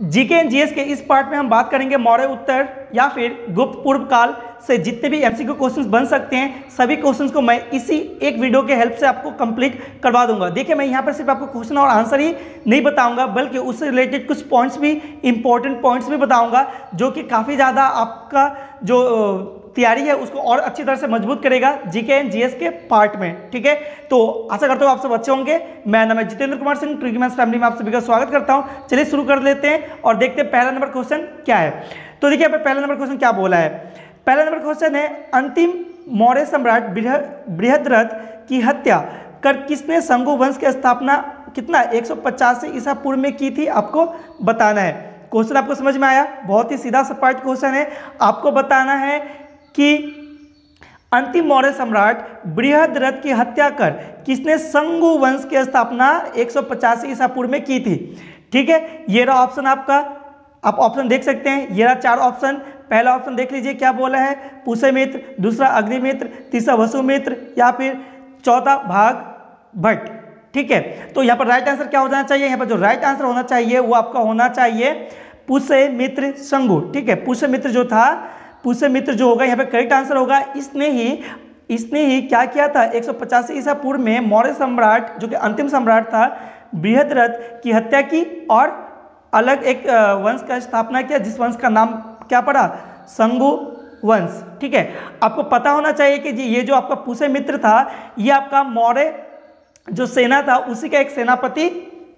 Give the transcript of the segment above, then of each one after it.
GK and GS के इस part में हम बात करेंगे मौर्य उत्तर या फिर गुप्त पूर्व काल से जितने भी एमसीक्यू क्वेश्चंस बन सकते हैं, सभी क्वेश्चंस को मैं इसी एक वीडियो के हेल्प से आपको कंप्लीट करवा दूंगा। देखिए, मैं यहाँ पर सिर्फ आपको क्वेश्चन और आंसर ही नहीं बताऊंगा, बल्कि उससे रिलेटेड कुछ पॉइंट्स भी, इंपॉर्टेंट पॉइंट्स भी बताऊंगा, जो कि काफ़ी ज़्यादा आपका जो तैयारी है उसको और अच्छी तरह से मजबूत करेगा जीके एंड जीएस के पार्ट में। ठीक है, तो आशा करता हूँ आप सब अच्छे होंगे। मैं नाम है Jitendra Kumar Singh, tricky maths family में आप सभी का स्वागत करता हूँ। चलिए शुरू कर लेते हैं और देखते हैं पहला नंबर क्वेश्चन क्या है। तो देखिए, यहाँ पे पहला नंबर क्वेश्चन क्या बोला है। पहला नंबर क्वेश्चन है, अंतिम मौर्य सम्राट बृहद्रथ की हत्या कर किसने शंगु वंश की स्थापना कितना 185 ईसा पूर्व में की थी, आपको बताना है। क्वेश्चन आपको समझ में आया? बहुत ही सीधा सपाट क्वेश्चन है। आपको बताना है कि अंतिम मौर्य सम्राट बृहद्रथ की हत्या कर किसने शंगु वंश की स्थापना 185 ईसा पूर्व में की थी। ठीक है, ये रहा ऑप्शन आपका, आप ऑप्शन देख सकते हैं। ये रहा 4 ऑप्शन। पहला ऑप्शन देख लीजिए क्या बोला है, पुष्यमित्र, दूसरा अग्निमित्र, तीसरा वसुमित्र या फिर चौथा भागभट्ट। ठीक है, तो यहाँ पर राइट आंसर क्या हो जाना चाहिए, यहाँ पर जो राइट आंसर होना चाहिए वो आपका होना चाहिए पुष्यमित्र शंगु। ठीक है, पुष्यमित्र जो था, पुष्यमित्र जो होगा यहाँ पे करेक्ट आंसर होगा। इसने ही क्या किया था, 185 ईसा पूर्व में मौर्य सम्राट जो कि अंतिम सम्राट था बृहद्रथ की हत्या की और अलग एक वंश का स्थापना किया, जिस वंश का नाम क्या पड़ा, शंगु वंश। ठीक है, आपको पता होना चाहिए कि जी ये जो आपका पुष्यमित्र था ये आपका मौर्य जो सेना था उसी का एक सेनापति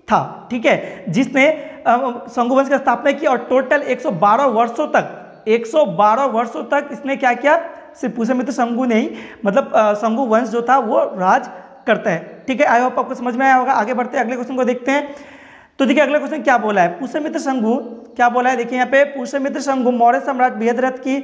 था। ठीक है, जिसने शंगु वंश की स्थापना की और टोटल 112 वर्षों तक इसने क्या किया, सिर्फ पुष्यमित्र शंगु नहीं, मतलब शंगु वंश जो था वो राज करता है। ठीक है, आई होप आपको समझ में आया होगा। आगे बढ़ते हैं, अगले क्वेश्चन को देखते हैं। तो देखिए अगला क्वेश्चन क्या बोला है, पुष्यमित्र शंगु क्या बोला है। देखिए यहाँ पे पुष्यमित्र शंगु मौर्य सम्राट बृहद्रथ की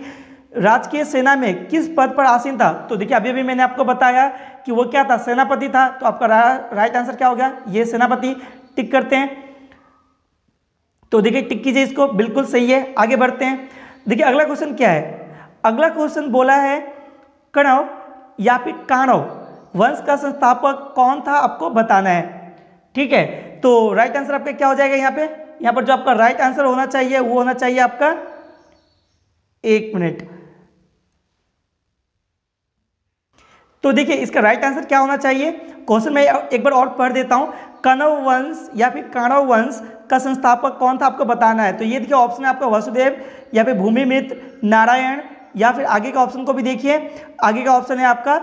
राजकीय सेना में किस पद पर आसीन था। तो देखिए अभी मैंने आपको बताया कि वो क्या था, सेनापति था। तो आपका राइट आंसर क्या हो गया, ये सेनापति। टिक करते हैं। तो देखिए टिक कीजिए इसको, बिल्कुल सही है। आगे बढ़ते हैं। देखिए अगला क्वेश्चन क्या है। अगला क्वेश्चन बोला है, कणव या फिर काणव वंश का संस्थापक कौन था, आपको बताना है। ठीक है, तो राइट आंसर आपका क्या हो जाएगा, यहाँ पर जो आपका राइट आंसर होना चाहिए वो होना चाहिए आपका, एक मिनट। तो देखिए इसका राइट आंसर क्या होना चाहिए, क्वेश्चन मैं एक बार और पढ़ देता हूं। कणव वंश या फिर काणव वंश का संस्थापक कौन था, आपको बताना है। तो ये देखिए ऑप्शन है आपका वसुदेव या फिर भूमिमित्र, नारायण या फिर आगे का ऑप्शन को भी देखिए, आगे का ऑप्शन है आपका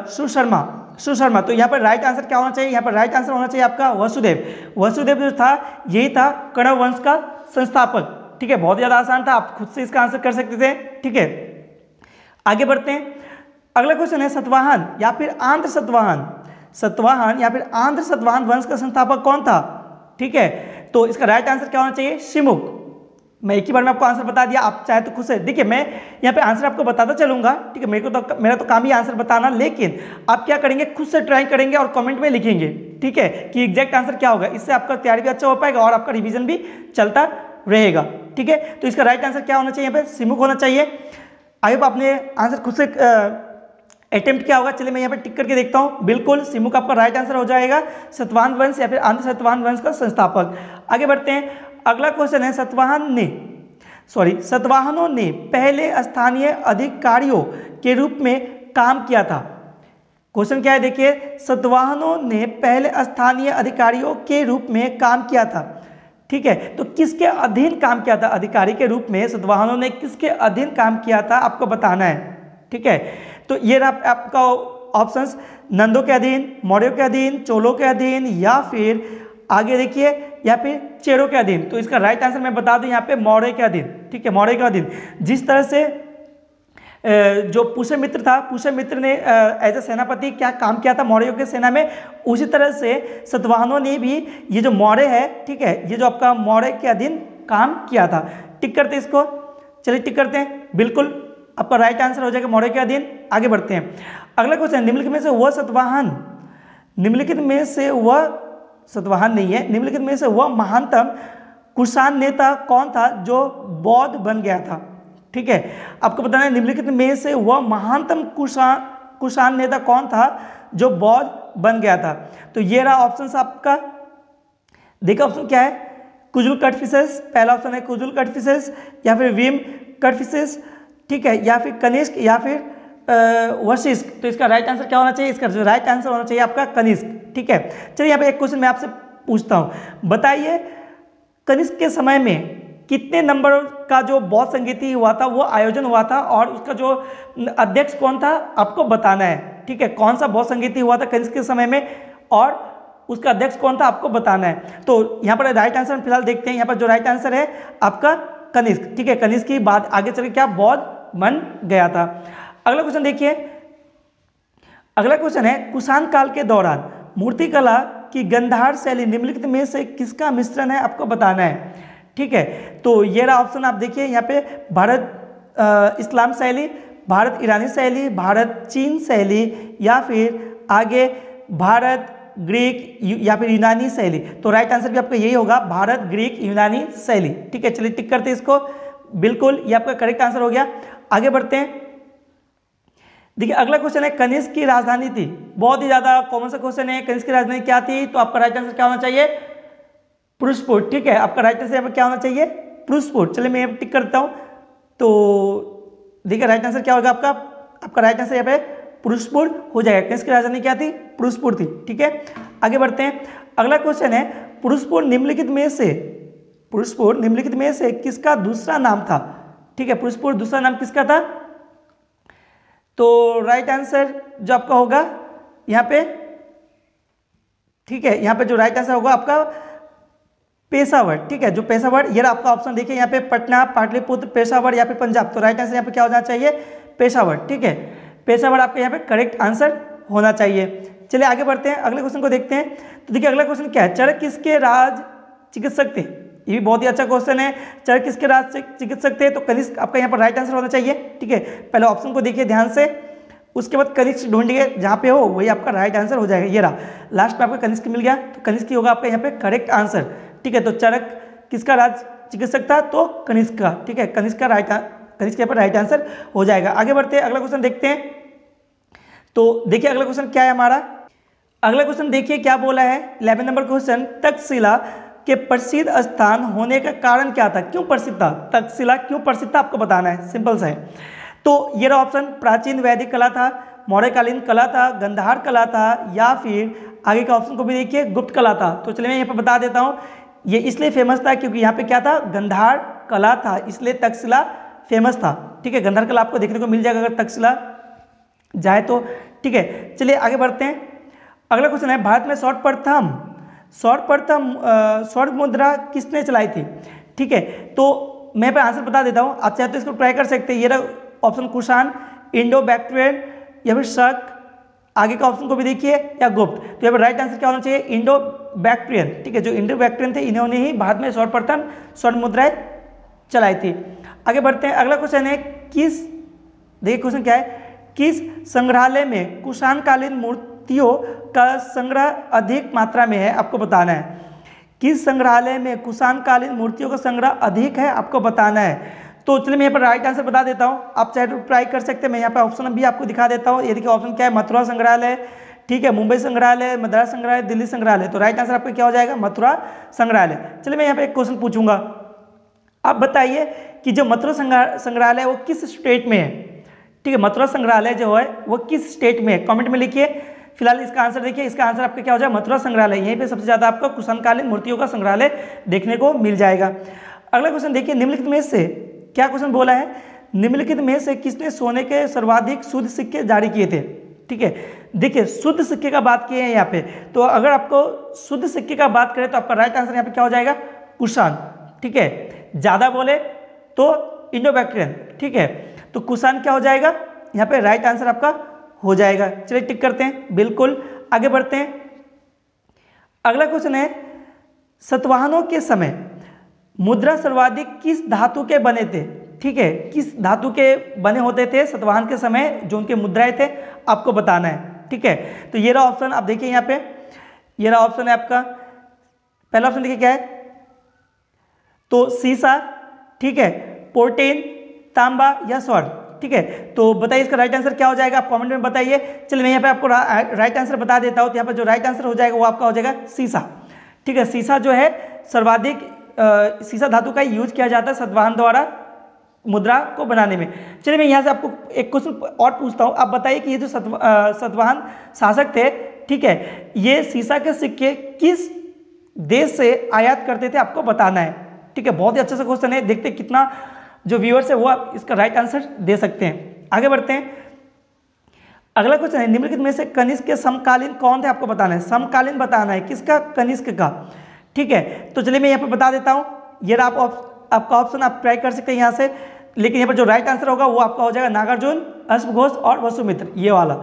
सुशर्मा। तो यहाँ पर राइट आंसर क्या होना चाहिए, यहाँ पर राइट आंसर होना चाहिए आपका वसुदेव। वसुदेव जो था यही था कणव वंश का संस्थापक। ठीक है, बहुत ज़्यादा आसान था, आप खुद से इसका आंसर कर सकते थे। ठीक है, आगे बढ़ते हैं। अगला क्वेश्चन है, सतवाहन या फिर आंध्र सतवाहन वंश का संस्थापक कौन था। ठीक है, तो इसका राइट आंसर क्या होना चाहिए, शिमुख। मैं एक ही बार में आपको आंसर बता दिया, आप चाहे तो खुद से देखिए, मैं यहाँ पे आंसर आपको बताता चलूंगा। ठीक है, मेरा तो काम ही आंसर बताना, लेकिन आप क्या करेंगे, खुद से ट्राई करेंगे और कमेंट में लिखेंगे। ठीक है, कि एग्जैक्ट आंसर क्या होगा। इससे आपका तैयारी भी अच्छा हो पाएगा और आपका रिविजन भी चलता रहेगा। ठीक है, तो इसका राइट आंसर क्या होना चाहिए, यहाँ पे शिमुख होना चाहिए। आई होप आपने आंसर खुद से अटेम्प्ट किया होगा। चलिए मैं यहाँ पे टिक करके देखता हूँ, बिल्कुल शिमुख आपका राइट आंसर हो जाएगा, सतवाहन वंश या फिर आंध्र सतवाहन वंश का संस्थापक। आगे बढ़ते हैं। अगला क्वेश्चन है, सतवाहनों ने पहले स्थानीय अधिकारियों के रूप में काम किया था। क्वेश्चन क्या है, देखिए, सतवाहनों ने पहले स्थानीय अधिकारियों के रूप में काम किया था। ठीक है, तो किसके अधीन काम किया था, अधिकारी के रूप में सतवाहनों ने किसके अधीन काम किया था, आपको बताना है। ठीक है, तो ये रहा आपका ऑप्शंस, नंदों के अधीन, मौर्यों के अधीन, चोलों के अधीन या फिर आगे देखिए या फिर चेरों के अधीन। तो इसका राइट आंसर मैं बता दूं यहाँ पे मौर्य के अधीन। ठीक है, मौर्य के अधीन। जिस तरह से जो पुष्यमित्र था, पुष्यमित्र ने एज ए सेनापति क्या काम किया था मौर्यों की सेना में, उसी तरह से सतवाहनों ने भी ये जो मौर्य है, ठीक है, ये जो आपका मौर्य के अधीन काम किया था। टिक करते हैं इसको, चलिए टिक करते हैं, बिल्कुल आपका राइट आंसर हो जाएगा मौर्य के अधीन। आगे बढ़ते हैं। अगला क्वेश्चन, निम्नलिखित में से वह महानतम कुषाण नेता कौन था जो बौद्ध बन गया था। ठीक है, आपको बताना है निम्नलिखित में से वह महानतम कुषाण नेता कौन था जो बौद्ध बन गया था। तो ये रहा ऑप्शन आपका। देखिए ऑप्शन क्या है, कुजुल कट फिशेस, पहला ऑप्शन है कुजुल कट फिशेस, या फिर विम कट फिशेस, ठीक है, या फिर कनिष्क, या फिर वशिष्क। तो इसका राइट आंसर क्या होना चाहिए? इसका जो राइट आंसर होना चाहिए आपका कनिष्क, ठीक है। चलिए यहाँ पे एक क्वेश्चन मैं आपसे पूछता हूँ, बताइए कनिष्क के समय में कितने नंबर का जो बौद्ध संगीति हुआ था वो आयोजन हुआ था, और उसका जो अध्यक्ष कौन था आपको बताना है, ठीक है। कौन सा बौद्ध संगीति हुआ था कनिष्क के समय में और उसका अध्यक्ष कौन था आपको बताना है। तो यहाँ पर राइट आंसर फिलहाल देखते हैं, यहाँ पर जो राइट आंसर है आपका कनिष्क, ठीक है। कनिष्क की बाद आगे चल के क्या बौद्ध बन गया था। अगला क्वेश्चन देखिए, अगला क्वेश्चन है कुषाण काल के दौरान मूर्तिकला की गंधार शैली निम्नलिखित में से किसका मिश्रण है आपको बताना है, ठीक है। तो ये रहा ऑप्शन, आप देखिए यहाँ पे भारत इस्लाम शैली, भारत ईरानी शैली, भारत चीन शैली, या फिर आगे भारत ग्रीक या फिर यूनानी शैली। तो राइट आंसर भी आपका यही होगा, भारत ग्रीक यूनानी शैली, ठीक है। चलिए टिक करते हैं इसको, बिल्कुल ये आपका करेक्ट आंसर हो गया। आगे बढ़ते हैं, देखिए अगला क्वेश्चन है कनिष्क की राजधानी थी, बहुत ही ज्यादा कॉमन सा क्वेश्चन है, कनिष्क की राजधानी क्या थी? तो आपका राइट आंसर क्या होना चाहिए? पुरुषपुर, ठीक है। आपका राइट आंसर यहाँ पर क्या होना चाहिए? पुरुषपुर। चलिए मैं यहाँ टिक करता हूँ, तो देखिए राइट आंसर क्या होगा आपका? आपका राइट आंसर यहाँ पे पुरुषपुर हो जाएगा। कनिष्क की राजधानी क्या थी? पुरुषपुर थी, ठीक है। आगे बढ़ते हैं, अगला क्वेश्चन है पुरुषपुर निम्नलिखित में से किसका दूसरा नाम था, ठीक है। पुरुषपुर दूसरा नाम किसका था? तो राइट आंसर जो आपका होगा यहाँ पे, ठीक है, यहाँ पे जो राइट आंसर होगा आपका पेशावर, ठीक है। जो पेशावर, ये आपका ऑप्शन देखिए यहाँ पे पटना, पाटलिपुत्र, पेशावर या फिर पंजाब। तो राइट आंसर यहाँ पे क्या हो जाना चाहिए? पेशावर, ठीक है। पेशावर आपके यहाँ पे करेक्ट आंसर होना चाहिए। चलिए आगे बढ़ते हैं, अगले क्वेश्चन को देखते हैं। तो देखिए अगला क्वेश्चन क्या है, चरक किसके राज चिकित्सक थे? ये भी बहुत ही अच्छा क्वेश्चन है, चरक किसके राज चिकित्सक थे? तो कनिष्क आपका यहाँ पर राइट आंसर होना चाहिए, ठीक है। पहले ऑप्शन को देखिए ध्यान से, उसके बाद कनिष्क ढूंढिए, जहाँ पे हो वही आपका राइट आंसर हो जाएगा। ये रहा लास्ट में आपका कनिष्क मिल गया, तो कनिष्क ही होगा आपका यहाँ पे करेक्ट आंसर, ठीक है। तो चरक किसका राज चिकित्सक था? तो कनिष्क का, ठीक है। कनिष्क यहाँ पर राइट आंसर हो जाएगा। आगे बढ़ते हैं, अगला क्वेश्चन देखते हैं। तो देखिए अगला क्वेश्चन क्या है हमारा, अगला क्वेश्चन देखिए क्या बोला है, 11 नंबर क्वेश्चन, तक्षशिला के प्रसिद्ध स्थान होने का कारण क्या था? क्यों प्रसिद्ध था तक्षशिला? क्यों प्रसिद्ध था आपको बताना है, सिंपल सा है। तो ये रहा ऑप्शन, प्राचीन वैदिक कला था, मौर्यकालीन कला था, गंधार कला था, या फिर आगे का ऑप्शन को भी देखिए गुप्त कला था। तो चलिए मैं यहाँ पर बता देता हूँ, ये इसलिए फेमस था क्योंकि यहाँ पे क्या था? गंधार कला था, इसलिए तक्षशिला फेमस था, ठीक है। गंधार कला आपको देखने को मिल जाएगा अगर तक्षशिला जाए तो, ठीक है। चलिए आगे बढ़ते हैं, अगला क्वेश्चन है भारत में स्वर्ण मुद्रा किसने चलाई थी, ठीक है। तो मैं पे आंसर बता देता हूँ, आप चाहे तो इसको ट्राई कर सकते हैं। ये रहा ऑप्शन कुषाण, इंडो बैक्ट्रियन, या फिर शक, आगे का ऑप्शन को भी देखिए, या गुप्त। तो यहाँ पर राइट आंसर क्या होना चाहिए? इंडो बैक्ट्रियन, ठीक है। जो इंडो बैक्ट्रियन थे इन्होंने ही भारत में सर्वप्रथम स्वर्ण मुद्राएं चलाई थी। आगे बढ़ते हैं, अगला क्वेश्चन है देखिए क्वेश्चन क्या है, किस संग्रहालय में कुषाणकालीन मूर्तियों का संग्रह अधिक मात्रा में है आपको बताना है। किस संग्रहालय में कुषाणकालीन मूर्तियों का संग्रह अधिक है आपको बताना है। तो चलिए मैं यहाँ पर राइट आंसर बता देता हूँ, आप चाहे तो ट्राई कर सकते हैं। मैं यहाँ पर ऑप्शन भी आपको दिखा देता हूँ। ये देखिए ऑप्शन क्या है, मथुरा संग्रहालय, ठीक है, मुंबई संग्रहालय, मद्रास संग्रहालय, दिल्ली संग्रहालय। तो राइट आंसर आपका क्या हो जाएगा? मथुरा संग्रहालय। चलिए मैं यहाँ पे एक क्वेश्चन पूछूंगा, आप बताइए कि जो मथुरा संग्रहालय है वो किस स्टेट में है, ठीक है। मथुरा संग्रहालय जो है वो किस स्टेट में है, कमेंट में लिखिए। फिलहाल इसका आंसर देखिए, इसका आंसर आपका क्या हो जाएगा? मथुरा संग्रहालय। यहीं पे सबसे ज़्यादा आपको कुषाणकालीन मूर्तियों का संग्रहालय देखने को मिल जाएगा। अगला क्वेश्चन देखिए, निम्नलिखित में से क्या क्वेश्चन बोला है, निम्नलिखित में से किसने सोने के सर्वाधिक शुद्ध सिक्के जारी किए थे, ठीक है। देखिए शुद्ध सिक्के का बात किए हैं यहाँ पे, तो अगर आपको शुद्ध सिक्के का बात करें तो आपका राइट आंसर यहाँ पे क्या हो जाएगा? कुषाण, ठीक है। ज़्यादा बोले तो इंडो बैक्ट्रियन, ठीक है। तो कुषाण क्या हो जाएगा यहाँ पे? राइट आंसर आपका हो जाएगा। चलिए टिक करते हैं, बिल्कुल। आगे बढ़ते हैं, अगला क्वेश्चन है, सातवाहनों के समय मुद्रा सर्वाधिक किस धातु के बने थे, ठीक है। किस धातु के बने होते थे सातवाहन के समय जो उनके मुद्राएं थे आपको बताना है, ठीक है। तो ये रहा ऑप्शन, आप देखिए यहाँ पे, ये रहा ऑप्शन है आपका। पहला ऑप्शन देखिए क्या है, तो सीसा, ठीक है, पोर्टेन, तांबा या स्वर्ण, ठीक है। तो बताइए इसका राइट आंसर क्या हो जाएगा, आप कमेंट में बताइए। चलिए मैं यहाँ पे आपको राइट आंसर बता देता हूँ। तो यहाँ पर जो राइट आंसर हो जाएगा वो आपका हो जाएगा सीसा, ठीक है। सीसा जो है सर्वाधिक सीसा धातु का यूज किया जाता है सतवाहन द्वारा मुद्रा को बनाने में। चलिए मैं यहाँ से आपको एक क्वेश्चन और पूछता हूँ, आप बताइए कि ये जो सतवाहन शासक थे, ठीक है, ये सीसा के सिक्के किस देश से आयात करते थे, आपको बताना है। ठीक है, बहुत ही अच्छा सा क्वेश्चन है, देखते हैं कितना जो व्यूअर्स है वो आप इसका राइट आंसर दे सकते हैं। आगे बढ़ते हैं, अगला क्वेश्चन है, निम्नलिखित में से कनिष्क के समकालीन कौन थे, आपको बताना है। समकालीन बताना है, किसका, कनिष्क का। ठीक है, तो चलिए मैं यहाँ पे बता देता हूँ, ये आपका ऑप्शन आप ट्राई कर सकते हैं यहाँ से, लेकिन यहाँ पर जो राइट आंसर होगा वो आपका हो जाएगा नागार्जुन, अश्वघोष और वसुमित्र, ये वाला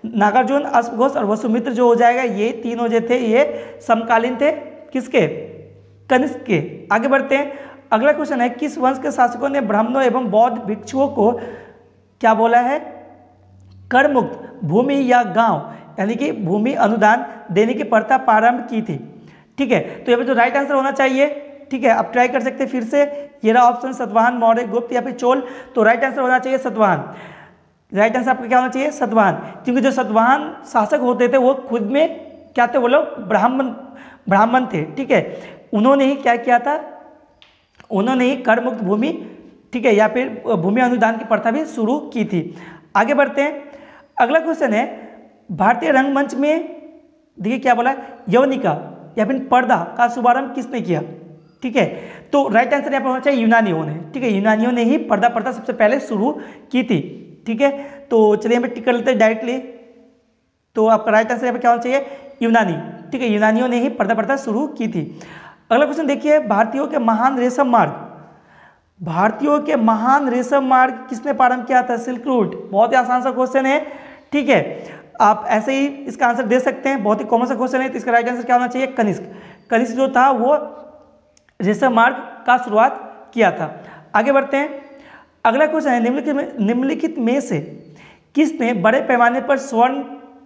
नागार्जुन, अश्वघोष और वसुमित्र जो हो जाएगा, ये तीनों जो थे ये समकालीन थे, किसके, कनिष्क के। आगे बढ़ते हैं, अगला क्वेश्चन है, किस वंश के शासकों ने ब्राह्मणों एवं बौद्ध भिक्षुओं को क्या बोला है, कर मुक्त भूमि या गांव यानी कि भूमि अनुदान देने की प्रथा प्रारंभ की थी। ठीक है, तो यहाँ पे जो राइट आंसर होना चाहिए, ठीक है, आप ट्राई कर सकते हैं फिर से, ये रहा ऑप्शन सतवाहन, मौर्य, गुप्त या फिर चोल। तो राइट आंसर होना चाहिए सतवाहन। राइट आंसर आपका क्या होना चाहिए, सतवाहन, क्योंकि जो सतवाहन शासक होते थे वो खुद में क्या थे, वो लोग ब्राह्मण थे। ठीक है, उन्होंने ही क्या किया था, उन्होंने ही कर मुक्त भूमि, ठीक है, या फिर भूमि अनुदान की प्रथा भी शुरू की थी। आगे बढ़ते हैं, अगला क्वेश्चन है, भारतीय रंगमंच में देखिए क्या बोला, यवनिका या फिर पर्दा का शुभारंभ किसने किया। ठीक है, तो राइट आंसर यहाँ पर होना चाहिए यूनानियों ने। ठीक है, यूनानियों ने ही पर्दा प्रथा सबसे पहले शुरू की थी। ठीक है, तो चलिए यहाँ पे टिक कर लेते हैं डायरेक्टली, तो आपका राइट आंसर यहाँ पे क्या होना चाहिए, यूनानी। ठीक है, यूनानियों ने ही पर्दा प्रथा शुरू की थी। अगला क्वेश्चन देखिए, भारतीयों के महान रेशम मार्ग, भारतीयों के महान रेशम मार्ग किसने प्रारंभ किया था, सिल्क रूट। बहुत ही आसान सा क्वेश्चन है। ठीक है, आप ऐसे ही इसका आंसर दे सकते हैं, बहुत ही कॉमन सा क्वेश्चन है, तो इसका राइट आंसर क्या होना चाहिए, कनिष्क। कनिष्क जो था वो रेशम मार्ग का शुरुआत किया था। आगे बढ़ते हैं, अगला क्वेश्चन है, निम्नलिखित में से किसने बड़े पैमाने पर स्वर्ण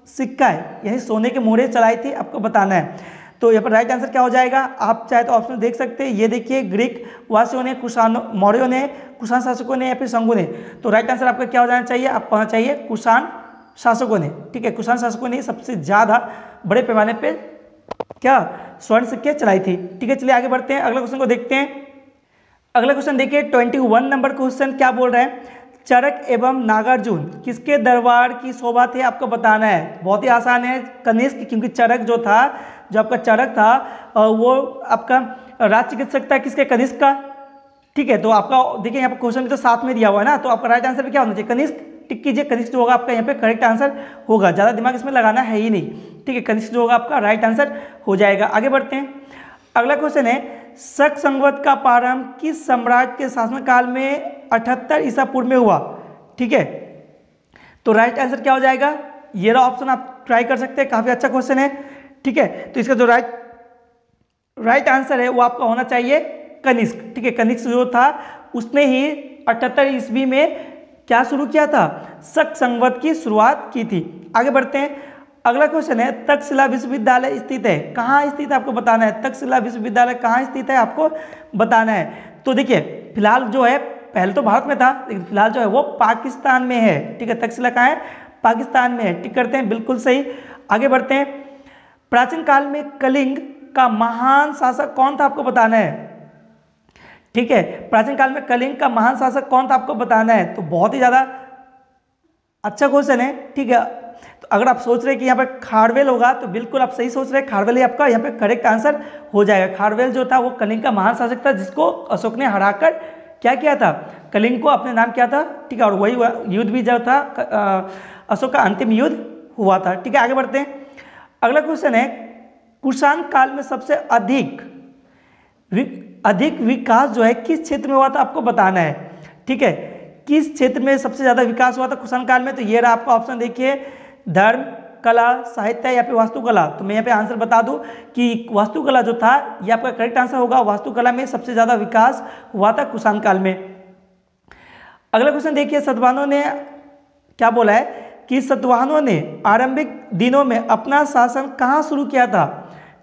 सिक्काएं यानी सोने के मोहरे चलाई थी, आपको बताना है। तो यहाँ पर राइट आंसर क्या हो जाएगा, आप चाहे तो ऑप्शन देख सकते हैं, ये देखिए ग्रीक वासियों ने, कुषाण मौर्यों ने, कुषाण शासकों ने या फिर शंगु ने। तो राइट आंसर आपका क्या हो जाना चाहिए, आपको होना चाहिए कुषाण शासकों ने। ठीक है, कुषाण शासकों ने सबसे ज़्यादा बड़े पैमाने पे क्या स्वर्ण सिक्के चलाई थी। ठीक है, चलिए आगे बढ़ते हैं, अगला क्वेश्चन को देखते हैं। अगला क्वेश्चन देखिए 21 नंबर क्वेश्चन क्या बोल रहे हैं, चरक एवं नागार्जुन किसके दरबार की शोभा थे, आपको बताना है। बहुत ही आसान है, कनिष्क, क्योंकि चरक जो था, जो आपका चरक था वो आपका राज चिकित्सक था, किसके, कनिष्क का। ठीक है, तो आपका देखिए यहाँ पर क्वेश्चन भी तो साथ में दिया हुआ है ना, तो आपका राइट आंसर क्या होना चाहिए, कनिष्क। टिक कीजिए, कनिष्क जो होगा आपका यहाँ पे करेक्ट आंसर होगा, ज़्यादा दिमाग इसमें लगाना है ही नहीं। ठीक है, कनिष्क जो होगा आपका राइट आंसर हो जाएगा। आगे बढ़ते हैं, अगला क्वेश्चन है, शक संवत का प्रारंभ किस सम्राट के शासनकाल में 78 ईसा पूर्व में हुआ। ठीक है, तो राइट आंसर क्या हो जाएगा, ये रहा ऑप्शन, आप ट्राई कर सकते हैं, काफ़ी अच्छा क्वेश्चन है। ठीक है, तो इसका जो राइट आंसर है वो आपका होना चाहिए कनिष्क। ठीक है, कनिष्क जो था उसने ही 78 ईस्वी में क्या शुरू किया था, शक संवत की शुरुआत की थी। आगे बढ़ते हैं, अगला क्वेश्चन है, तक्षशिला विश्वविद्यालय स्थित है, कहाँ स्थित है, आपको बताना है। तक्षशिला विश्वविद्यालय कहाँ स्थित है, आपको बताना है। तो देखिए फिलहाल जो है, पहले तो भारत में था, लेकिन फिलहाल जो है वो पाकिस्तान में है। ठीक है, तक्षशिला कहाँ है, पाकिस्तान में है। टिक करते हैं, बिल्कुल सही। आगे बढ़ते हैं, प्राचीन काल में कलिंग का महान शासक कौन था, आपको बताना है। ठीक है, प्राचीन काल में कलिंग का महान शासक कौन था, आपको बताना है। तो बहुत ही ज़्यादा अच्छा क्वेश्चन है। ठीक है, तो अगर आप सोच रहे हैं कि यहाँ पर खारवेल होगा, तो बिल्कुल आप सही सोच रहे हैं, खारवेल ही आपका यहाँ पे करेक्ट आंसर हो जाएगा। खारवेल जो था वो कलिंग का महान शासक था, जिसको अशोक ने हराकर क्या किया था, कलिंग को अपने नाम किया था। ठीक है, और वही युद्ध भी जो था अशोक का अंतिम युद्ध हुआ था। ठीक है, आगे बढ़ते हैं, अगला क्वेश्चन है, कुषाण काल में सबसे अधिक विकास जो है किस क्षेत्र में हुआ था, आपको बताना है। ठीक है, किस क्षेत्र में सबसे ज़्यादा विकास हुआ था कुषाण काल में, तो ये रहा आपका ऑप्शन, देखिए धर्म, कला, साहित्य या फिर वास्तुकला। तो मैं यहाँ पे आंसर बता दूं कि वास्तुकला जो था ये आपका करेक्ट आंसर होगा, वास्तुकला में सबसे ज़्यादा विकास हुआ था कुषाण काल में। अगला क्वेश्चन देखिए, सतवाहनों ने क्या बोला है कि सतवाहनों ने आरंभिक दिनों में अपना शासन कहाँ शुरू किया था।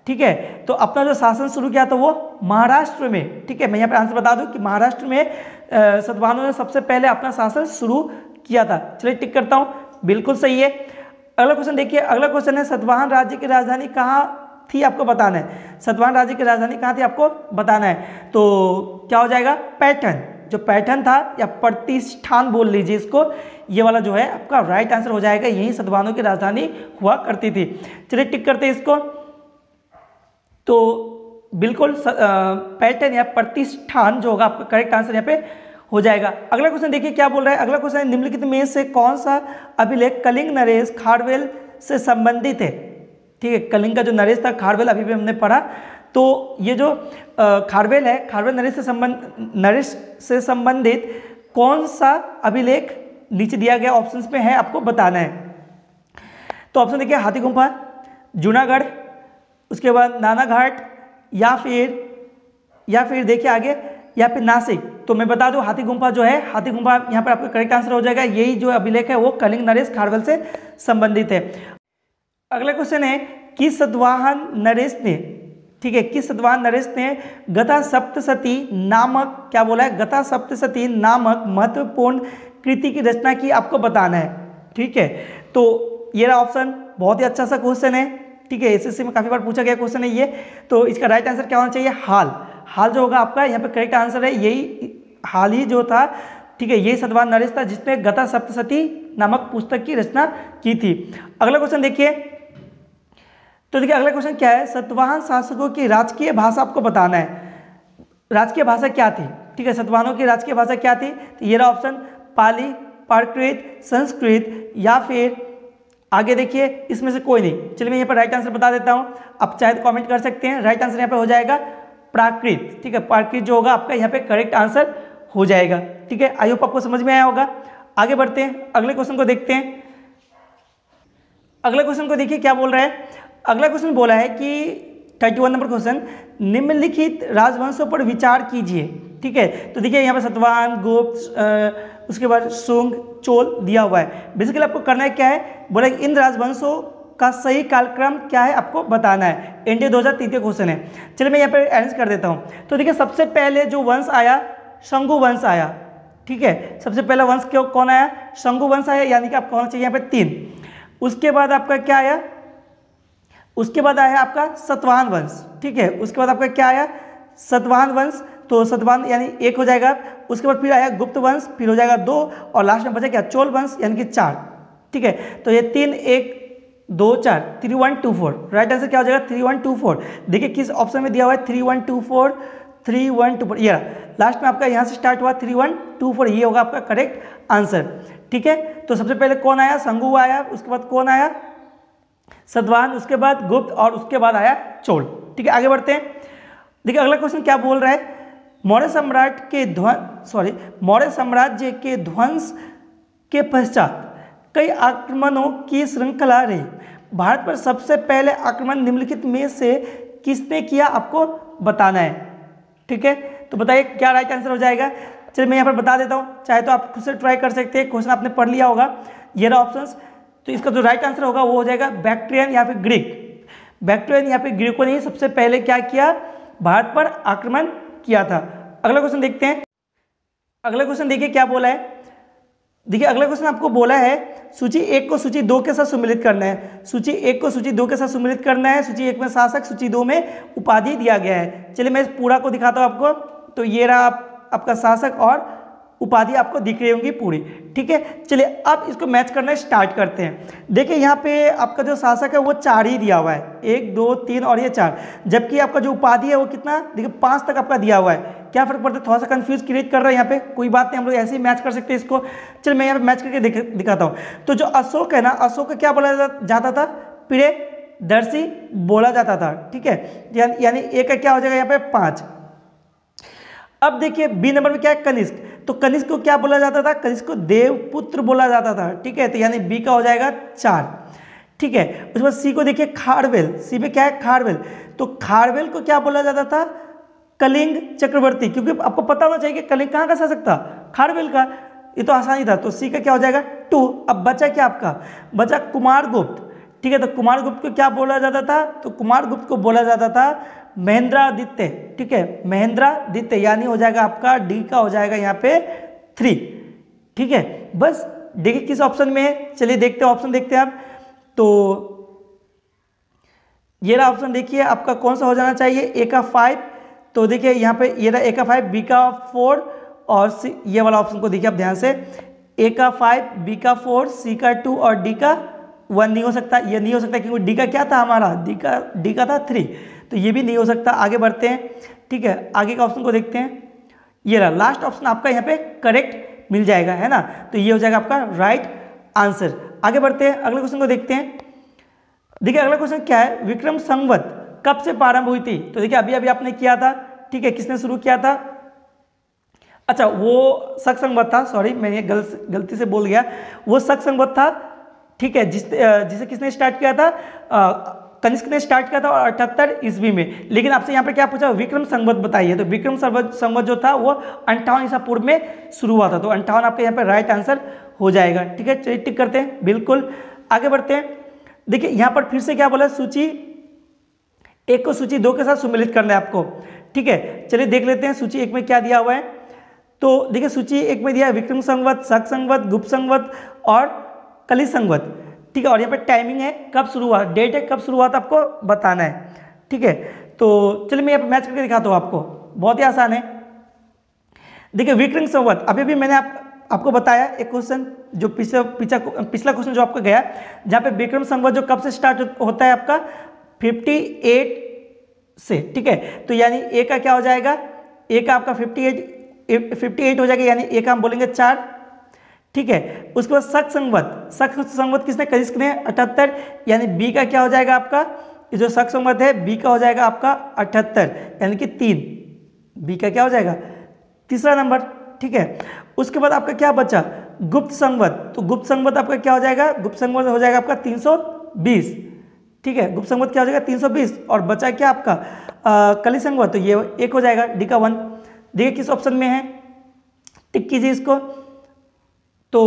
ठीक है, तो अपना जो शासन शुरू किया था वो महाराष्ट्र में। ठीक है, मैं यहाँ पे आंसर बता दूं कि महाराष्ट्र में सतवाहनों ने सबसे पहले अपना शासन शुरू किया था। चलिए टिक करता हूँ, बिल्कुल सही है। अगला क्वेश्चन देखिए, अगला क्वेश्चन है, सतवाहन राज्य की राजधानी कहाँ थी आपको बताना है, सतवाहन राज्य की राजधानी कहाँ थी आपको बताना है। तो क्या हो जाएगा, पैटर्न, जो पैटर्न था या प्रतिष्ठान बोल लीजिए इसको, ये वाला जो है आपका राइट आंसर हो जाएगा, यही सतवाहनों की राजधानी हुआ करती थी। चलिए टिक करते हैं इसको। तो बिल्कुल पैटर्न या प्रतिष्ठान जो होगा आपका करेक्ट आंसर यहाँ पे हो जाएगा। अगला क्वेश्चन देखिए क्या बोल रहा है। अगला क्वेश्चन है, निम्नलिखित में से कौन सा अभिलेख कलिंग नरेश खारवेल से संबंधित है। ठीक है, कलिंग का जो नरेश था खारवेल अभी भी हमने पढ़ा, तो ये जो खारवेल है, खारवेल नरेश से संबंधित कौन सा अभिलेख नीचे दिया गया ऑप्शंस में है आपको बताना है। तो ऑप्शन देखिए, हाथी गुम्फा, जूनागढ़, उसके बाद नाना घाट, या फिर देखिए आगे, या फिर नासिक। तो मैं बता दूं हाथी गुम्फा जो है, हाथी गुम्फा यहाँ पर आपका करेक्ट आंसर हो जाएगा। यही जो अभिलेख है वो कलिंग नरेश खारवेल से संबंधित है। अगला क्वेश्चन है, किस सतवाहन नरेश ने, ठीक है, किस सतवाहन नरेश ने गथा सप्तशती नामक, क्या बोला है, गथा सप्तशती नामक महत्वपूर्ण कृति की रचना की आपको बताना है। ठीक है, तो ये रहा ऑप्शन, बहुत ही अच्छा सा क्वेश्चन है। ठीक है, एसएससी में काफी बार पूछा गया क्वेश्चन है ये। तो इसका राइट आंसर क्या होना चाहिए, हाल जो होगा आपका यहाँ पे करेक्ट आंसर है, यही हाल ही जो था। ठीक है, यही सतवाहन नरेश था जिसने गथा सप्तशती नामक पुस्तक की रचना की थी। अगला क्वेश्चन देखिए, तो देखिए अगला क्वेश्चन क्या है, सतवाहन शासकों की राजकीय भाषा आपको बताना है। राजकीय भाषा क्या थी। ठीक है, सतवाहनों की राजकीय भाषा क्या थी। तो ये रहा ऑप्शन, पाली, प्राकृत, संस्कृत, या फिर आगे देखिए इसमें से कोई नहीं। चलिए मैं यहाँ पर राइट आंसर बता देता हूँ, आप चाहे तो कमेंट कर सकते हैं। राइट आंसर यहाँ पे हो जाएगा प्राकृत। ठीक है, प्राकृत जो होगा आपका यहाँ पे करेक्ट आंसर हो जाएगा। ठीक है, आई होप आपको समझ में आया होगा। आगे बढ़ते हैं, अगले क्वेश्चन को देखते हैं। अगले क्वेश्चन को देखिए क्या बोल रहा है। अगला क्वेश्चन बोला है कि 31 नंबर क्वेश्चन, निम्नलिखित राजवंशों पर विचार कीजिए। ठीक है, तो देखिए यहाँ पे सतवाहन, गुप्त, उसके बाद शुंग, चोल दिया हुआ है। बेसिकली आपको करना है क्या है, बोला इन राजवंशों का सही कालक्रम क्या है आपको बताना है। एनडीए 2003 क्वेश्चन है। चलिए मैं यहाँ पे अरेंज कर देता हूँ। तो देखिए सबसे पहले जो वंश आया, शंगु वंश आया। ठीक है, सबसे पहला वंश क्यों कौन आया, शंगु वंश आया, यानी कि आपको होना चाहिए यहाँ पे 3। उसके बाद आपका क्या आया, उसके बाद आया आपका सतवाहन वंश। ठीक है, उसके बाद आपका क्या आया, सतवाहन वंश, तो सतवाहन यानी 1 हो जाएगा। उसके बाद फिर आया गुप्त वंश, फिर हो जाएगा 2, और लास्ट में बचा क्या, चोल वंश, यानी कि 4। ठीक है, तो ये 3 1 2 4 3 1 2 4। राइट आंसर क्या हो जाएगा, 3 1 2 4। देखिए किस ऑप्शन में दिया हुआ है, 3 1 2 4 3 1 2 4। ये लास्ट में आपका यहाँ से स्टार्ट हुआ 3 1 2 4, ये होगा आपका करेक्ट आंसर। ठीक है, तो सबसे पहले कौन आया, शंगु आया, उसके बाद कौन आया, सतवाहन, उसके बाद गुप्त, और उसके बाद आया चोल। ठीक है, आगे बढ़ते हैं। देखिए अगला क्वेश्चन क्या बोल रहा है, मौर्य साम्राज्य के ध्वंस के पश्चात कई आक्रमणों की श्रृंखला रही। भारत पर सबसे पहले आक्रमण निम्नलिखित में से किसने किया आपको बताना है। ठीक है, तो बताइए क्या राइट आंसर हो जाएगा। चलिए मैं यहाँ पर बता देता हूँ, चाहे तो आप खुद से ट्राई कर सकते हैं, क्वेश्चन आपने पढ़ लिया होगा। ये रहा ऑप्शंस। तो इसका जो राइट आंसर होगा वो हो जाएगा बैक्ट्रियन या फिर ग्रीक। बैक्ट्रियन या फिर ग्रीकों ने सबसे पहले क्या किया, भारत पर आक्रमण किया था। अगला क्वेश्चन देखते हैं। अगला क्वेश्चन देखिए क्या बोला है। देखिए अगला क्वेश्चन आपको बोला है, सूची 1 को सूची 2 के साथ सम्मिलित करना है। सूची 1 को सूची 2 के साथ सम्मिलित करना है। सूची 1 में शासक, सूची 2 में उपाधि दिया गया है। चलिए मैं इस पूरा को दिखाता हूँ आपको। तो ये रहा आपका शासक और उपाधि आपको दिख रही होंगी पूरी। ठीक है, चलिए अब इसको मैच करना स्टार्ट करते हैं। देखिए यहाँ पे आपका जो शासक है वो 4 ही दिया हुआ है, 1 2 3 और ये 4, जबकि आपका जो उपाधि है वो कितना, देखिए 5 तक आपका दिया हुआ है। क्या फर्क पड़ता है, थोड़ा सा कंफ्यूज क्रिएट कर रहा है यहाँ पे, कोई बात नहीं, हम लोग ऐसे ही मैच कर सकते हैं इसको। चलिए मैं यहाँ पे मैच करके दिखाता हूँ। तो जो अशोक है ना, अशोक को क्या बोला जाता था, प्रियदर्शी बोला जाता था। ठीक है, यानी एक का क्या हो जाएगा यहाँ पे 5। अब देखिए बी नंबर में क्या है, कनिष्क। तो कनिष्क को क्या बोला जाता था, कनिष्क को देवपुत्र बोला जाता था। ठीक है, तो यानी बी का हो जाएगा 4। ठीक है, उसके बाद सी को देखिए, खारवेल। सी में क्या है, खारवेल। तो खारवेल को क्या बोला जाता था, कलिंग चक्रवर्ती, क्योंकि आपको पता होना चाहिए कि कलिंग कहाँ का शासक था, खारवेल का। ये तो आसानी था। तो सी का क्या हो जाएगा 2। अब बचा क्या आपका, बचा कुमारगुप्त। ठीक है, तो कुमारगुप्त को क्या बोला जाता था, तो कुमारगुप्त को बोला जाता था महेंद्रादित्य। ठीक है, महेंद्रादित्य, यानी हो जाएगा आपका डी का हो जाएगा यहाँ पे 3। ठीक है, बस देखिए किस ऑप्शन में है। चलिए देखते हैं, ऑप्शन देखते हैं आप। तो ये रहा ऑप्शन, देखिए आपका कौन सा हो जाना चाहिए, ए का 5, तो देखिए यहाँ पे ये रहा ए का 5, बी का 4 और सी, ये वाला ऑप्शन को देखिए आप ध्यान से, ए का 5, बी का 4, सी का 2 और डी का 1 नहीं हो सकता, ये नहीं हो सकता क्योंकि डी का क्या था हमारा, डी का था 3, तो ये भी नहीं हो सकता। आगे बढ़ते हैं, ठीक है, आगे का ऑप्शन को देखते हैं, ये रहा लास्ट ऑप्शन आपका यहाँ पे करेक्ट मिल जाएगा, है ना, तो ये हो जाएगा आपका राइट आंसर। आगे बढ़ते हैं, अगले क्वेश्चन को देखते हैं। देखिए अगला क्वेश्चन क्या है, विक्रम संवत कब से प्रारंभ हुई थी, तो देखिए अभी अभी आपने किया था, ठीक है, किसने शुरू किया था, अच्छा वो शक संवत था, सॉरी मैं ये गलती से बोल गया, वो शक संवत था, ठीक है, जिसे किसने स्टार्ट किया था, कनिष्क ने स्टार्ट किया था और 78 ईस्वी में। लेकिन आपसे यहाँ पे क्या पूछा, विक्रम संवत बताइए, तो विक्रम संवत जो था वो 58 ईसा पूर्व में शुरू हुआ था, तो 58 आपके यहाँ पे राइट आंसर हो जाएगा, ठीक है, चलिए टिक करते हैं, बिल्कुल। आगे बढ़ते हैं, देखिए यहाँ पर फिर से क्या बोला, सूची 1 को सूची 2 के साथ सम्मिलित करना है आपको, ठीक है, चलिए देख लेते हैं सूची 1 में क्या दिया हुआ है। तो देखिए सूची 1 में दिया है विक्रम संवत, शक संवत, गुप्त संवत और कलिश संवत, ठीक है, और यहाँ पे टाइमिंग है, कब शुरू हुआ, डेट है, कब शुरू हुआ था आपको बताना है, ठीक है। तो चलिए मैं यहाँ पे मैच करके दिखाता हूँ आपको, बहुत ही आसान है। देखिए विक्रम संवत, अभी भी मैंने आपको बताया एक क्वेश्चन जो पिछला क्वेश्चन जो आपका गया, जहाँ पे विक्रम संवत जो कब से स्टार्ट होता है आपका 58 से, ठीक है, तो यानी ए का क्या हो जाएगा, ए का आपका 58 हो जाएगा, यानी ए का हम बोलेंगे 4, ठीक है। उसके बाद शक संवत किसने, कनिष्क ने 78, यानी बी का क्या हो जाएगा आपका, ये जो शक संवत है बी का हो जाएगा आपका 78, यानी कि 3, बी का क्या हो जाएगा तीसरा नंबर, ठीक है। उसके बाद आपका क्या बचा, गुप्त संवत, तो गुप्त संवत आपका क्या हो जाएगा, गुप्त संवत हो जाएगा आपका 320, ठीक है, गुप्त संवत क्या हो जाएगा 320, और बचा क्या आपका कलिश संवत, तो ये 1 हो जाएगा, डी का 1। देखिए किस ऑप्शन में है, टिक कीजिए इसको, तो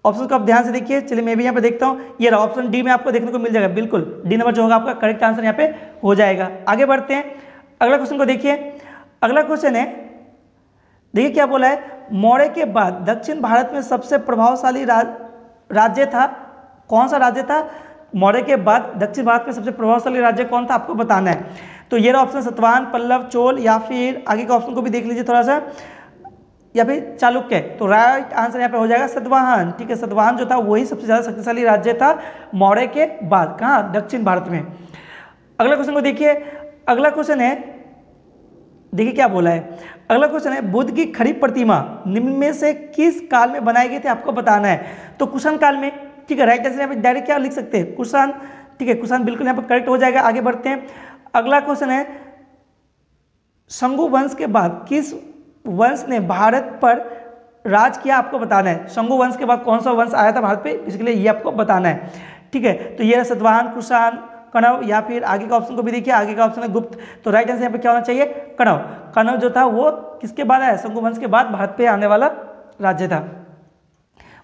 ऑप्शन को आप ध्यान से देखिए, चलिए मैं भी यहाँ पे देखता हूँ, ये रहा ऑप्शन डी में आपको देखने को मिल जाएगा, बिल्कुल डी नंबर जो होगा आपका करेक्ट आंसर यहाँ पे हो जाएगा। आगे बढ़ते हैं, अगला क्वेश्चन को देखिए, अगला क्वेश्चन है, देखिए क्या बोला है, मौर्य के बाद दक्षिण भारत में सबसे प्रभावशाली राज्य था, कौन सा राज्य था, मौर्य के बाद दक्षिण भारत में सबसे प्रभावशाली राज्य कौन था आपको बताना है। तो ये रहा ऑप्शन सतवाहन, पल्लव, चोल, या फिर आगे का ऑप्शन को भी देख लीजिए थोड़ा सा, या फिर चालुक्य, तो राइट आंसर यहाँ पे हो जाएगा सतवाहन, ठीक है, सतवाहन जो था वही सबसे ज़्यादा शक्तिशाली राज्य था मौर्य के बाद, कहाँ, दक्षिण भारत में। अगला क्वेश्चन को देखिए, अगला क्वेश्चन है, देखिए क्या बोला है, अगला क्वेश्चन है, बुद्ध की खड़ी प्रतिमा निम्न में से किस काल में बनाए गए थे आपको बताना है, तो कुषाण काल में, ठीक है, राइट आंसर यहाँ पे डायरेक्ट क्या लिख सकते हैं, कुषाण, ठीक है, कुषाण बिल्कुल यहाँ पर करेक्ट हो जाएगा। आगे बढ़ते हैं, अगला क्वेश्चन है, शंगु वंश के बाद किस वंश ने भारत पर राज किया आपको बताना है, शंगु वंश के बाद कौन सा वंश आया था भारत पे, इसके लिए ये आपको बताना है, ठीक है। तो ये सतवाहन, कुषाण, कण्व, या फिर आगे का ऑप्शन को भी देखिए, आगे का ऑप्शन है गुप्त, तो राइट आंसर यहाँ पे क्या होना चाहिए, कण्व। कण्व जो था वो किसके बाद आया, शंगु वंश के बाद भारत पे आने वाला राज्य था,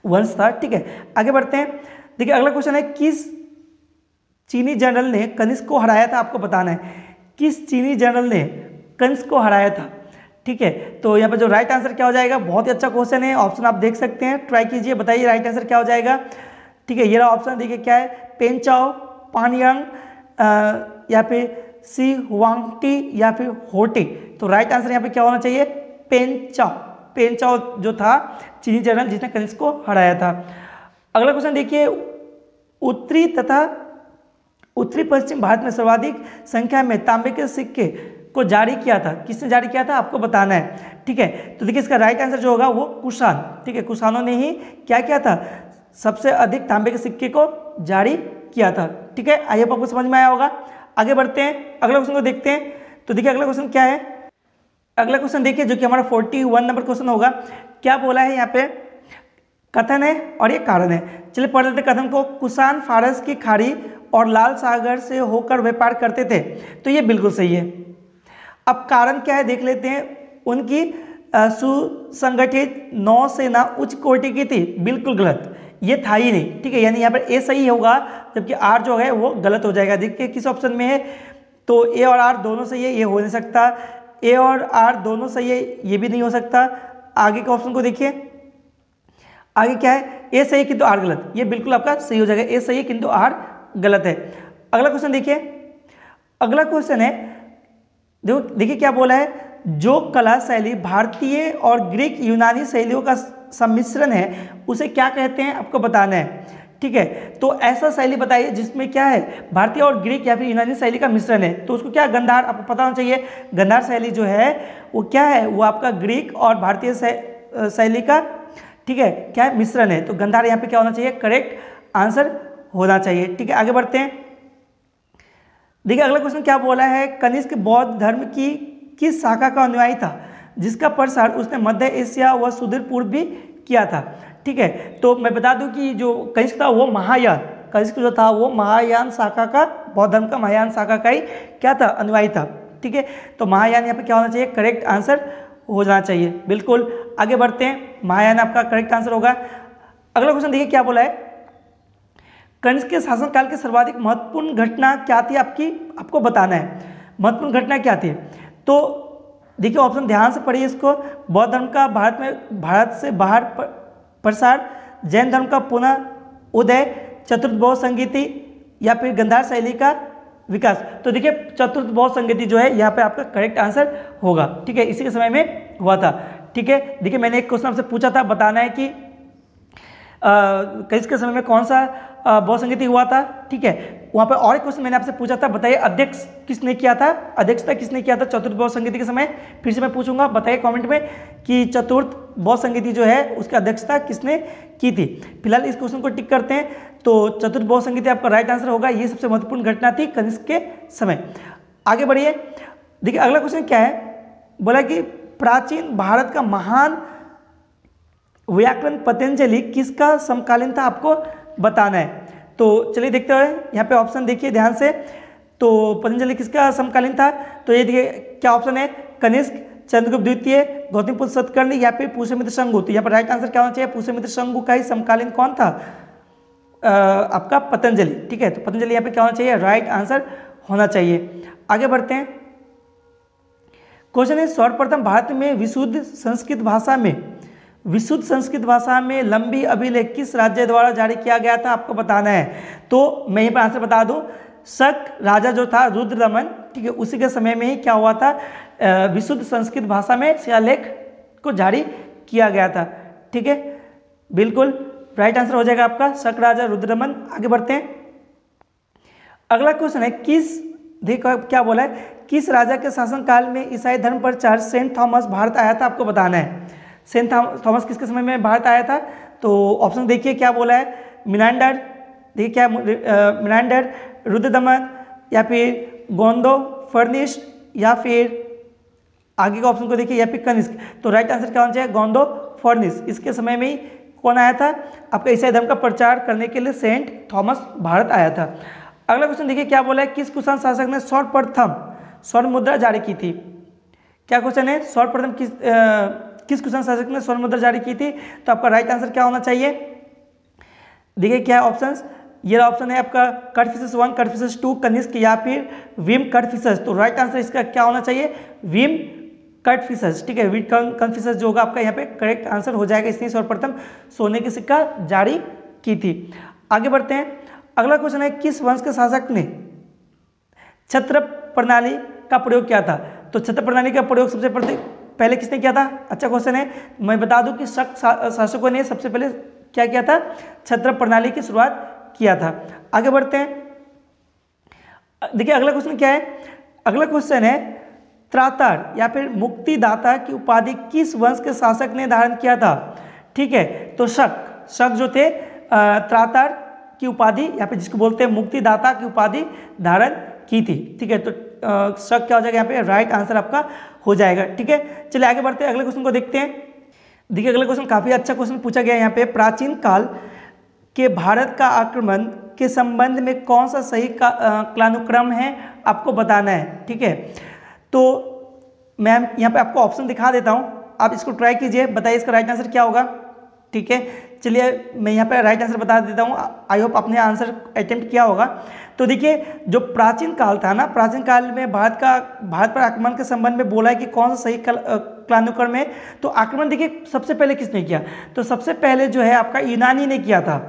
वंश था, ठीक है। आगे बढ़ते हैं, देखिए अगला क्वेश्चन है, किस चीनी जनरल ने कनिष्क को हराया था आपको बताना है, किस चीनी जनरल ने कनिष्क को हराया था, ठीक है। तो यहाँ पर जो राइट आंसर क्या हो जाएगा, बहुत ही अच्छा क्वेश्चन है, ऑप्शन आप देख सकते हैं, ट्राई कीजिए, बताइए राइट आंसर क्या हो जाएगा, ठीक है। ये रहा ऑप्शन, देखिए क्या है, पेन चाओ, पानयांग, या फिर सी हुआंगटी, या फिर होटी, तो राइट आंसर यहाँ पे क्या होना चाहिए, पेन चाओ जो था चीनी जनरल जिसने कनिष्क को हराया था। अगला क्वेश्चन देखिए, उत्तरी तथा उत्तरी पश्चिम भारत में सर्वाधिक संख्या में तांबे के सिक्के को जारी किया था, किसने जारी किया था आपको बताना है, ठीक है। तो देखिए इसका राइट आंसर जो होगा वो कुषाण, ठीक है, कुषाणों ने ही क्या किया था, सबसे अधिक तांबे के सिक्के को जारी किया था, ठीक है। आई होप आपको समझ में आया होगा। आगे बढ़ते हैं, अगला क्वेश्चन को देखते हैं, तो देखिए अगला क्वेश्चन क्या है, अगला क्वेश्चन देखिए जो कि हमारा 41 नंबर क्वेश्चन होगा, क्या बोला है यहाँ पे, कथन है और ये कारण है। चलिए पढ़ लेते कथन को, कुषाण फारस की खाड़ी और लाल सागर से होकर व्यापार करते थे, तो ये बिल्कुल सही है। अब कारण क्या है देख लेते हैं, उनकी सुसंगठित नौसेना उच्च कोटि की थी, बिल्कुल गलत, ये था ही नहीं, ठीक है, यानी यहाँ पर ए सही होगा, जबकि आर जो है वो गलत हो जाएगा। देखिए किस ऑप्शन में है, तो ए और आर दोनों सही है, ये हो नहीं सकता, ए और आर दोनों सही है, ये भी नहीं हो सकता। आगे के ऑप्शन को देखिए, आगे क्या है, ए सही किंतु आर गलत, ये बिल्कुल आपका सही हो जाएगा, ए सही है किंतु आर गलत है। अगला क्वेश्चन देखिए, अगला क्वेश्चन है, देखो देखिए क्या बोला है, जो कला शैली भारतीय और ग्रीक यूनानी शैलियों का सम्मिश्रण है उसे क्या कहते हैं आपको बताना है। ठीक है, तो ऐसा शैली बताइए जिसमें क्या है, भारतीय और ग्रीक या फिर यूनानी शैली का मिश्रण है, तो उसको क्या, गांधार, आपको पता होना चाहिए। गांधार शैली जो है वो क्या है, वो आपका ग्रीक और भारतीय शैली का, ठीक है, क्या है, मिश्रण है। तो गांधार यहाँ पे क्या होना चाहिए, करेक्ट आंसर होना चाहिए। ठीक है, आगे बढ़ते हैं। देखिए अगला क्वेश्चन क्या बोला है, कनिष्क बौद्ध धर्म की किस शाखा का अनुयायी था जिसका प्रसार उसने मध्य एशिया व सुदूर पूर्व भी किया था। ठीक है, तो मैं बता दूं कि जो कनिष्क था वो महायान, कनिष्क जो था वो महायान शाखा का, बौद्ध धर्म का महायान शाखा का ही क्या था, अनुयायी था। ठीक है, तो महायान यहाँ पे क्या होना चाहिए, करेक्ट आंसर हो जाना चाहिए। बिल्कुल, आगे बढ़ते हैं, महायान आपका करेक्ट आंसर होगा। अगला क्वेश्चन देखिए क्या बोला है, कनिष्क के शासनकाल की सर्वाधिक महत्वपूर्ण घटना क्या थी, आपको बताना है, महत्वपूर्ण घटना क्या थी। तो देखिए ऑप्शन ध्यान से पढ़िए इसको, बौद्ध धर्म का भारत से बाहर प्रसार, जैन धर्म का पुनः उदय, चतुर्थ बौद्ध संगीति या फिर गांधार शैली का विकास। तो देखिए चतुर्थ बौद्ध संगीति जो है यहाँ पे आपका करेक्ट आंसर होगा। ठीक है, इसी के समय में हुआ था। ठीक है, देखिए मैंने एक क्वेश्चन आपसे पूछा था, बताना है कि कनिष्क के समय में कौन सा बौद्ध संगीति हुआ था। ठीक है, वहाँ पर और एक क्वेश्चन मैंने आपसे पूछा था, बताइए अध्यक्ष किसने किया था, अध्यक्षता किसने किया था चतुर्थ बौद्ध संगीति के समय। फिर से मैं पूछूंगा, बताइए कमेंट में कि चतुर्थ बौद्ध संगीति जो है उसकी अध्यक्षता किसने की थी। फिलहाल इस क्वेश्चन को टिक करते हैं, तो चतुर्थ बौद्ध संगीति आपका राइट आंसर होगा। ये सबसे महत्वपूर्ण घटना थी कनिष्क के समय। आगे बढ़िए, देखिए अगला क्वेश्चन क्या है, बोला कि प्राचीन भारत का महान व्याकरण पतंजलि किसका समकालीन था, आपको बताना है। तो चलिए देखते हैं, यहाँ पे ऑप्शन देखिए ध्यान से, तो पतंजलि किसका समकालीन था। तो ये देखिए क्या ऑप्शन है, कनिष्क, चंद्रगुप्त द्वितीय, गौतमपुत्र सतकर्णी या फिर पुष्यमित्र शंगु। तो यहाँ पर राइट आंसर क्या होना चाहिए, पुष्यमित्र शंगु का ही समकालीन कौन था, आपका पतंजलि। ठीक है, तो पतंजलि यहाँ पे क्या होना चाहिए, राइट आंसर होना चाहिए। आगे बढ़ते हैं, क्वेश्चन है, सर्वप्रथम भारत में विशुद्ध संस्कृत भाषा में लंबी अभिलेख किस राज्य द्वारा जारी किया गया था, आपको बताना है। तो मैं यहीं पर आंसर बता दूं, शक राजा जो था रुद्रदमन, ठीक है, उसी के समय में ही क्या हुआ था, विशुद्ध संस्कृत भाषा में शिलालेख को जारी किया गया था। ठीक है, बिल्कुल राइट आंसर हो जाएगा आपका, शक राजा रुद्रदमन। आगे बढ़ते हैं, अगला क्वेश्चन है, देखो क्या बोला है, किस राजा के शासनकाल में ईसाई धर्म प्रचार सेंट थॉमस भारत आया था, आपको बताना है। सेंट थॉमस किसके समय में भारत आया था। तो ऑप्शन देखिए क्या बोला है, मिनांडर, देखिए क्या मिनांडर, रुद्रदमन या फिर गोंदो फर्निश या फिर आगे का ऑप्शन को देखिए, या फिर कनिष्क। तो राइट आंसर क्या होना चाहिए, गोंदो फर्निश। इसके समय में ही कौन आया था, आपका ईसाई धर्म का प्रचार करने के लिए सेंट थॉमस भारत आया था। अगला क्वेश्चन देखिए क्या बोला है, किस कुषाण शासक ने सर्वप्रथम स्वर्ण मुद्रा जारी की थी। क्या क्वेश्चन है, सर्वप्रथम किस कुषाण शासक ने स्वर्ण मुद्रा जारी की थी। तो आपका राइट आंसर क्या होना चाहिए, देखिए क्या है ऑप्शंस, ये ऑप्शन है आपका कटफिशस 1, कटफिशस 2, कनिष्क या फिर विम कटफिशस। तो राइट आंसर इसका क्या होना चाहिए, विम कटफिशस। ठीक है, विम कटफिशस जो होगा आपका यहाँ पे करेक्ट आंसर हो जाएगा, इसने सर्वप्रथम सोने की सिक्का जारी की थी। आगे बढ़ते हैं, अगला क्वेश्चन है, किस वंश के शासक ने छत्र प्रणाली का प्रयोग किया था। तो छत्र प्रणाली का प्रयोग सबसे पहले किसने किया था, अच्छा क्वेश्चन है। मैं बता दूं कि शक शासकों ने सबसे पहले क्या किया था, छत्र प्रणाली की शुरुआत किया था। आगे बढ़ते हैं, देखिए अगला क्वेश्चन क्या है, अगला क्वेश्चन है, त्रातार या फिर मुक्तिदाता की उपाधि किस वंश के शासक ने धारण किया था। ठीक है, तो शक जो थे त्रातार की उपाधि या फिर जिसको बोलते हैं मुक्तिदाता की उपाधि धारण की थी। ठीक है, तो शक क्या हो जाएगा यहाँ पे, राइट आंसर आपका हो जाएगा। ठीक है, चलिए आगे बढ़ते हैं, अगले क्वेश्चन को देखते हैं। देखिए अगला क्वेश्चन काफी अच्छा क्वेश्चन पूछा गया है यहाँ पे, प्राचीन काल के भारत का आक्रमण के संबंध में कौन सा सही कालानुक्रम है, आपको बताना है। ठीक है, तो मैं यहाँ पे आपको ऑप्शन दिखा देता हूँ, आप इसको ट्राई कीजिए, बताइए इसका राइट आंसर क्या होगा। ठीक है, चलिए मैं यहाँ पे राइट आंसर बता देता हूँ, आई होप आपने आंसर अटेम्प्ट किया होगा। तो देखिए जो प्राचीन काल था ना, प्राचीन काल में भारत पर आक्रमण के संबंध में बोला है कि कौन सा सही कालानुक्रम है। तो आक्रमण देखिए सबसे पहले किसने किया, तो सबसे पहले जो है आपका यूनानी ने किया था,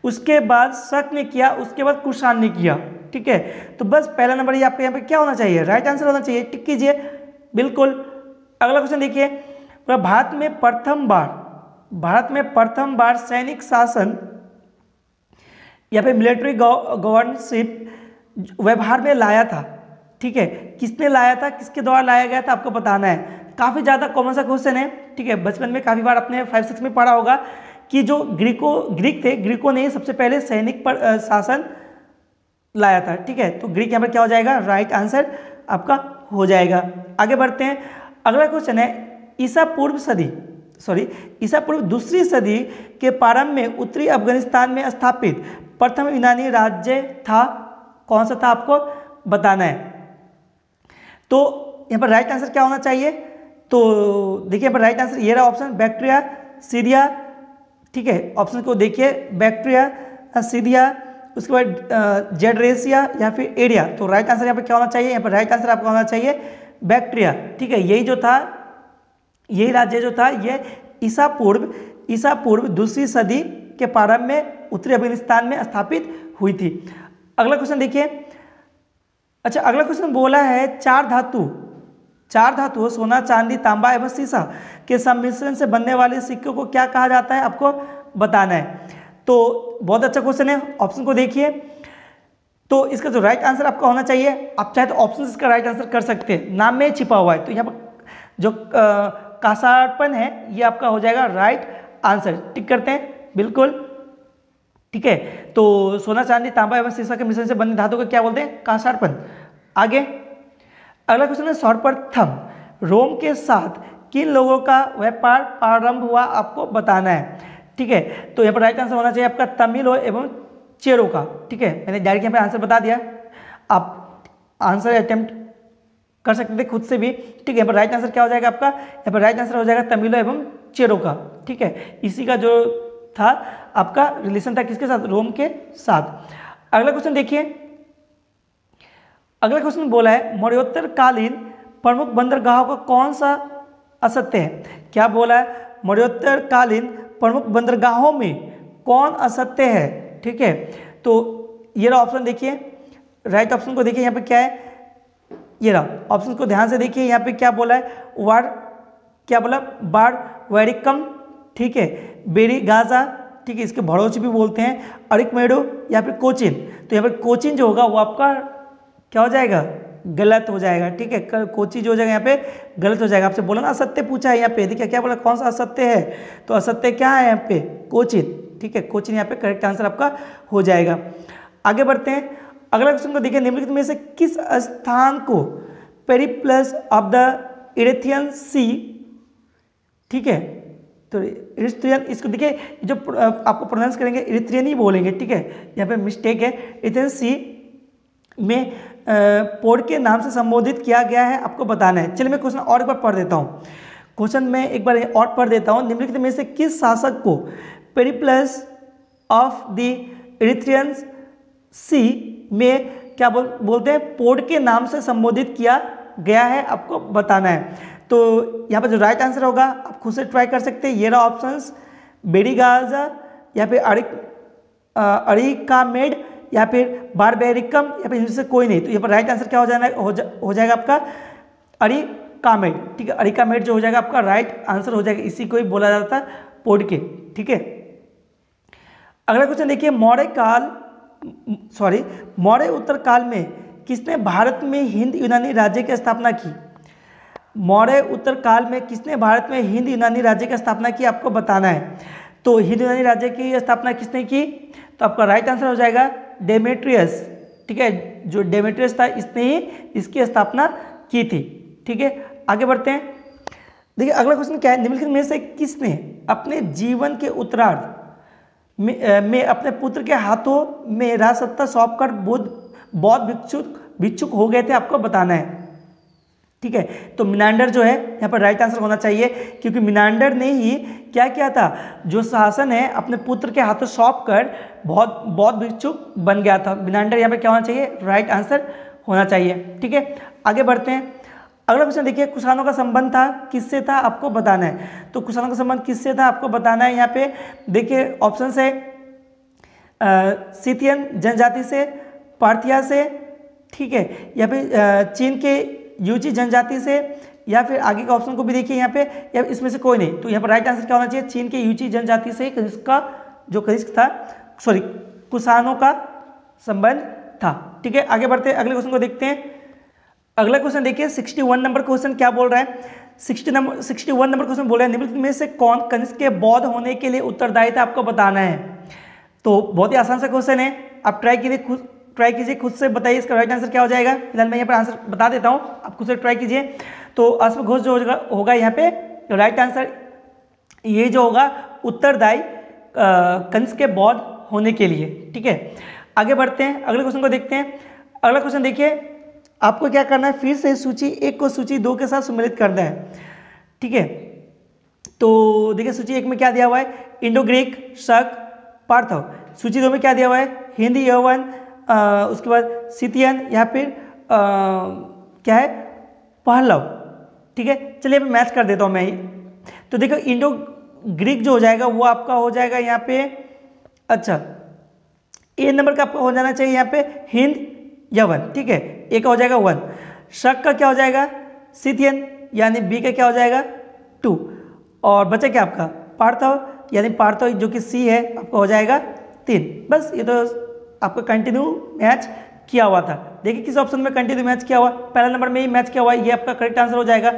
उसके बाद शक ने किया, उसके बाद कुषाण ने किया। ठीक है। तो बस पहला नंबर ये आपके यहाँ पे क्या होना चाहिए, राइट आंसर होना चाहिए, टिक कीजिए बिल्कुल। अगला क्वेश्चन देखिए, भारत में प्रथम बार सैनिक शासन या फिर मिलिट्री गवर्नरशिप व्यवहार में लाया था, ठीक है, किसने लाया था, किसके द्वारा लाया गया था, आपको बताना है। काफ़ी ज़्यादा कॉमन सा क्वेश्चन है, ठीक है, बचपन में काफ़ी बार अपने 5-6 में पढ़ा होगा कि जो ग्रीकों ने सबसे पहले सैनिक पर शासन लाया था, ठीक है। तो ग्रीक यहाँ पर क्या हो जाएगा, राइट आंसर आपका हो जाएगा। आगे बढ़ते हैं, अगला क्वेश्चन है, ईसा पूर्व दूसरी सदी के प्रारंभ में उत्तरी अफगानिस्तान में स्थापित प्रथम यूनानी राज्य था, कौन सा था, आपको बताना है। तो यहाँ पर राइट आंसर क्या होना चाहिए, तो देखिए यहाँ पर राइट आंसर ये रहा ऑप्शन, बैक्ट्रिया, सीरिया, ठीक है। ऑप्शन को देखिए, बैक्ट्रिया, सीरिया, उसके बाद जेडरेसिया या फिर एरिया। तो राइट आंसर यहाँ पर क्या होना चाहिए, यहाँ पर राइट आंसर आपका होना चाहिए बैक्ट्रिया, ठीक है। यही राज्य जो था ये ईसा पूर्व दूसरी सदी के प्रारंभ में उत्तरी अफगानिस्तान में स्थापित हुई थी। अगला क्वेश्चन देखिए, अच्छा अगला क्वेश्चन बोला है, चार धातु सोना, चांदी, तांबा एवं सीसा के सम्मिश्रण से बनने वाले सिक्कों को क्या कहा जाता है, आपको बताना है। तो बहुत अच्छा क्वेश्चन है, ऑप्शन को देखिए। तो इसका जो राइट आंसर आपका होना चाहिए, आप चाहे तो ऑप्शन इसका राइट आंसर कर सकते हैं, नाम में छिपा हुआ है। तो यहाँ पर जो कांसारपन है ये आपका हो जाएगा राइट आंसर, टिक करते हैं बिल्कुल, ठीक है। तो सोना, चांदी, तांबा एवं सीसा के मिश्रण से बने धातु को क्या बोलते हैं, कांसारपन। आगे अगला क्वेश्चन है, सर्वप्रथम रोम के साथ किन लोगों का व्यापार प्रारंभ हुआ, आपको बताना है, ठीक है। तो यहाँ पर राइट आंसर होना चाहिए आपका तमिल एवं चेरो का, ठीक है। मैंने डायरेक्ट यहाँ पे आंसर बता दिया, आप आंसर अटेम्प्ट कर सकते थे खुद से भी, ठीक है। यहाँ पर राइट आंसर क्या हो जाएगा आपका, यहाँ पर राइट आंसर हो जाएगा तमिल एवं चेरो का, ठीक है। इसी का जो था आपका रिलेशन था किसके साथ, रोम के साथ। अगला क्वेश्चन देखिए, अगला क्वेश्चन बोला है, मौर्योत्तर कालीन प्रमुख बंदरगाहों का कौन सा असत्य है, क्या बोला है, मौर्योत्तर कालीन प्रमुख बंदरगाहों में कौन असत्य है, ठीक है। तो ये रहा ऑप्शन, देखिए राइट ऑप्शन को देखिए, यहाँ पे क्या है, ये रहा ऑप्शन को ध्यान से देखिए, यहाँ पे क्या बोला है, बार वेरिकम, ठीक है, बेरी गाजा, ठीक है, इसके भड़ोच भी बोलते हैं, अरिकमेडो या फिर कोचिन। तो यहाँ पर कोचिन जो होगा वो आपका क्या हो जाएगा, गलत हो जाएगा, ठीक है। कोची जो हो जाएगा यहाँ पे गलत हो जाएगा। आपसे बोला ना असत्य पूछा है, यहाँ पे देखिए क्या बोला, कौन सा असत्य है, तो असत्य क्या है यहाँ पे, कोचिन, ठीक है। कोचिन यहाँ पे करेक्ट आंसर आपका हो जाएगा। आगे बढ़ते हैं, अगला क्वेश्चन को देखिए, निम्नलिखित में से किस स्थान को पेरिप्लस ऑफ द इरेथियन सी, ठीक है। तो इरिथ्रियन, इसको देखिए जो आपको प्रोनाउंस करेंगे इरिथ्रियन ही बोलेंगे, ठीक है, यहाँ पे मिस्टेक है। इरेथियन सी में पोर्ट के नाम से संबोधित किया गया है, आपको बताना है। चलिए मैं क्वेश्चन और एक बार पढ़ देता हूँ, क्वेश्चन में एक बार और पढ़ देता हूँ। निम्नलिखित में से किस शासक को पेरिप्लस ऑफ द इरिथ्रियन सी में क्या बोलते हैं, पोर्ट के नाम से संबोधित किया गया है, आपको बताना है। तो यहाँ पर जो राइट आंसर होगा आप खुद से ट्राई कर सकते हैं, ये रहा ऑप्शंस, बेरीगाजा या फिर अरिकामेड या फिर बारबेरिकम या फिर इनमें से कोई नहीं। तो यहाँ पर राइट आंसर क्या हो जाएगा आपका अरिकामेड, ठीक है। अरिकामेड जो हो जाएगा आपका राइट आंसर हो जाएगा, इसी को ही बोला जाता है पोर्ट के, ठीक है। अगला क्वेश्चन देखिए, मौर्य उत्तर काल में किसने भारत में हिंद यूनानी राज्य की स्थापना की, मौर्य उत्तर काल में किसने भारत में हिंद यूनानी राज्य की स्थापना की, आपको बताना है। तो हिंद यूनानी राज्य की स्थापना किसने की, तो आपका राइट आंसर हो जाएगा डेमेट्रियस, ठीक है। जो डेमेट्रियस था इसने ही इसकी स्थापना की थी, ठीक है। आगे बढ़ते हैं, देखिए अगला क्वेश्चन क्या है, निम्नलिखित में से किसने अपने जीवन के उत्तरार्ध में अपने पुत्र के हाथों में राजसत्ता सौंपकर बौद्ध भिक्षुक हो गए थे, आपको बताना है, ठीक है। तो मिनांडर जो है यहाँ पर राइट आंसर होना चाहिए, क्योंकि मिनांडर ने ही क्या किया था, जो शासन है अपने पुत्र के हाथों सौंप कर बौद्ध भिक्षुक बन गया था। मिनांडर यहाँ पर क्या होना चाहिए, राइट आंसर होना चाहिए, ठीक है। आगे बढ़ते हैं, अगला क्वेश्चन देखिए, कुषाणों का संबंध था किससे था, आपको बताना है। तो कुषाणों का संबंध किससे था, आपको बताना है। यहाँ पे देखिए ऑप्शन है, सीथियन जनजाति से, पार्थिया से, ठीक है, या फिर चीन के यूची जनजाति से, या फिर आगे का ऑप्शन को भी देखिए यहाँ पे, या इसमें से कोई नहीं। तो यहाँ पर राइट आंसर क्या होना चाहिए, चीन के यूची जनजाति से कनिष्क का जो कनिष्क था, सॉरी कुषाणों का संबंध था। ठीक है, आगे बढ़ते हैं, अगले क्वेश्चन को देखते हैं। अगला क्वेश्चन देखिए 61 नंबर क्वेश्चन क्या बोल रहा है। 61 नंबर क्वेश्चन बोल रहा है निम्नलिखित में से कौन कनिष्क के बौद्ध होने के लिए उत्तरदायी था, आपको बताना है। तो बहुत ही आसान सा क्वेश्चन है, आप ट्राई कीजिए खुद से, बताइए इसका राइट आंसर क्या हो जाएगा। फिलहाल मैं यहाँ पर आंसर बता देता हूँ, आप खुद से ट्राई कीजिए। तो अश्व घोष जो होगा यहाँ पे राइट आंसर, ये जो होगा उत्तरदायी कनिष्क के बौद्ध होने के लिए। ठीक है, आगे बढ़ते हैं, अगले क्वेश्चन को देखते हैं। अगला क्वेश्चन देखिए, आपको क्या करना है, फिर से सूची 1 को सूची 2 के साथ सम्मिलित करना है। ठीक है, तो देखिए सूची 1 में क्या दिया हुआ है, इंडो ग्रीक, शक, पार्थव। सूची 2 में क्या दिया हुआ है, हिंदी, यवन, उसके बाद सितियन, या फिर क्या है, पहलव। ठीक है, चलिए मैं मैच कर देता हूँ मैं ही। तो देखो इंडो ग्रीक जो हो जाएगा वो आपका हो जाएगा यहाँ पे, अच्छा ए नंबर का आपका हो जाना चाहिए यहाँ पे हिंद, यवन। ठीक है, ए का हो जाएगा 1, शक का क्या हो जाएगा सिथियन, यानी बी का क्या हो जाएगा 2, और बचा क्या आपका पार्थव, यानी पार्थव जो कि सी है आपका हो जाएगा 3। बस ये तो आपका कंटिन्यू मैच किया हुआ था। देखिए किस ऑप्शन में कंटिन्यू मैच किया हुआ, पहला नंबर में ही मैच किया हुआ है, ये आपका करेक्ट आंसर हो जाएगा।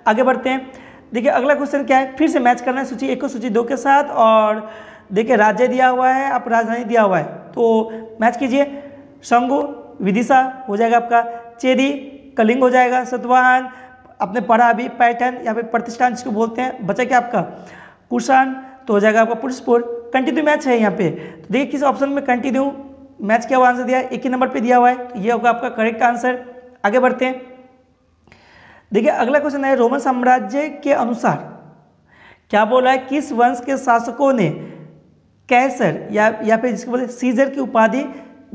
आगे बढ़ते हैं, देखिए अगला क्वेश्चन क्या है, फिर से मैच करना है सूची 1 को सूची 2 के साथ। और देखिए राज्य दिया हुआ है, आप राजधानी दिया हुआ है, तो मैच कीजिए। शंगु विदिशा हो जाएगा आपका, चेदी कलिंग हो जाएगा, सतवाहन आपने पढ़ा अभी, पैटर्न या फिर प्रतिष्ठान जिसको बोलते हैं, बचा क्या आपका कुषाण, तो हो जाएगा आपका पुरुषपुर। कंटिन्यू मैच है यहाँ पे, तो देखिए किस ऑप्शन में कंटिन्यू मैच किया हुआ आंसर दिया है, 1 ही नंबर पे दिया हुआ है, तो ये होगा आपका करेक्ट आंसर। आगे बढ़ते हैं, देखिए अगला क्वेश्चन है रोमन साम्राज्य के अनुसार क्या बोला है, किस वंश के शासकों ने कैसर या फिर जिसको बोलते सीजर की उपाधि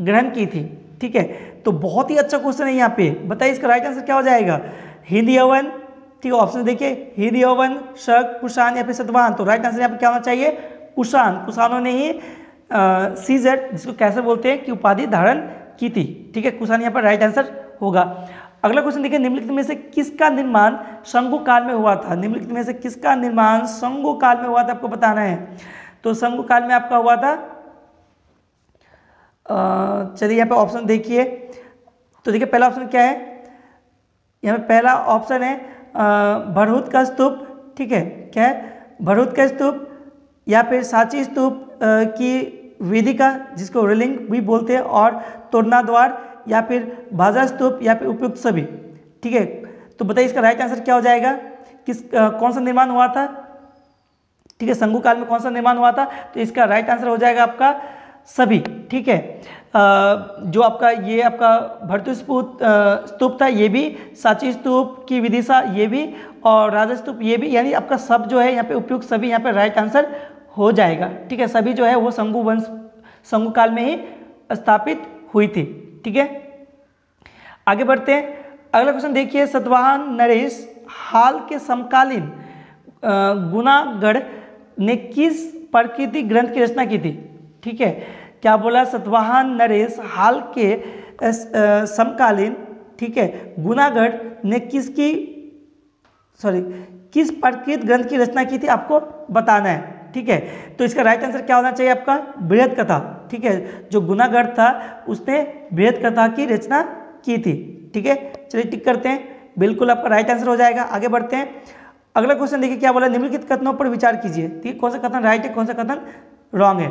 ग्रहण की थी। ठीक है, तो बहुत ही अच्छा क्वेश्चन है यहाँ पे, बताइए इसका राइट आंसर क्या हो जाएगा, हिंदी यवन। ठीक है, ऑप्शन देखिए हिंदी यवन, शक, कुषाण या फिर सतवाहन। तो राइट आंसर यहाँ पे क्या होना चाहिए, कुषाण। कुषाणों ने ही सीजर जिसको कैसर बोलते हैं की उपाधि धारण की थी। ठीक है, कुषाण यहाँ पर राइट आंसर होगा। अगला क्वेश्चन देखिए, निम्नलिखित में से किसका निर्माण शंगु काल में हुआ था, निम्नलिखित में से किसका निर्माण शंगु काल में हुआ था, आपको बताना है। तो शंगु काल में आपका हुआ था, चलिए यहाँ पे ऑप्शन देखिए। तो देखिए पहला ऑप्शन क्या है, यहाँ पे पहला ऑप्शन है भरहुत का स्तूप। ठीक है, क्या है भरहुत का स्तूप, या फिर सांची स्तूप की वेदिका जिसको रेलिंग भी बोलते हैं, और तोड़ना द्वार, या फिर भाजा स्तूप, या फिर उपयुक्त सभी। ठीक है, तो बताइए इसका राइट आंसर क्या हो जाएगा, कौन सा निर्माण हुआ था। ठीक है, शंगु काल में कौन सा निर्माण हुआ था, तो इसका राइट आंसर हो जाएगा आपका सभी। ठीक है, जो आपका ये आपका भरतु स्तूप था ये भी, सांची स्तूप की विदिशा ये भी, और राजा स्तूप ये भी, यानी आपका सब जो है यहाँ पे उपयुक्त सभी यहाँ पे राइट आंसर हो जाएगा। ठीक है, सभी जो है वो शंगु काल में ही स्थापित हुई थी। ठीक है, आगे बढ़ते हैं, अगला क्वेश्चन देखिए, सतवाहन नरेश हाल के समकालीन गुनागढ़ ने किस प्राकृतिक ग्रंथ की रचना की थी। ठीक है, क्या बोला, सतवाहन नरेश हाल के समकालीन, ठीक है, गुनागढ़ ने किस प्राकृतिक ग्रंथ की रचना की थी, आपको बताना है। ठीक है, तो इसका राइट आंसर क्या होना चाहिए आपका बृहद कथा। ठीक है, जो गुनागढ़ था उसने बृहद कथा की रचना की थी। ठीक है, चलिए टिक करते हैं, बिल्कुल आपका राइट आंसर हो जाएगा। आगे बढ़ते हैं, अगला क्वेश्चन देखिए क्या बोला, निम्नलिखित कथनों पर विचार कीजिए। ठीक है, कौन सा कथन राइट है, कौन सा कथन रॉन्ग है।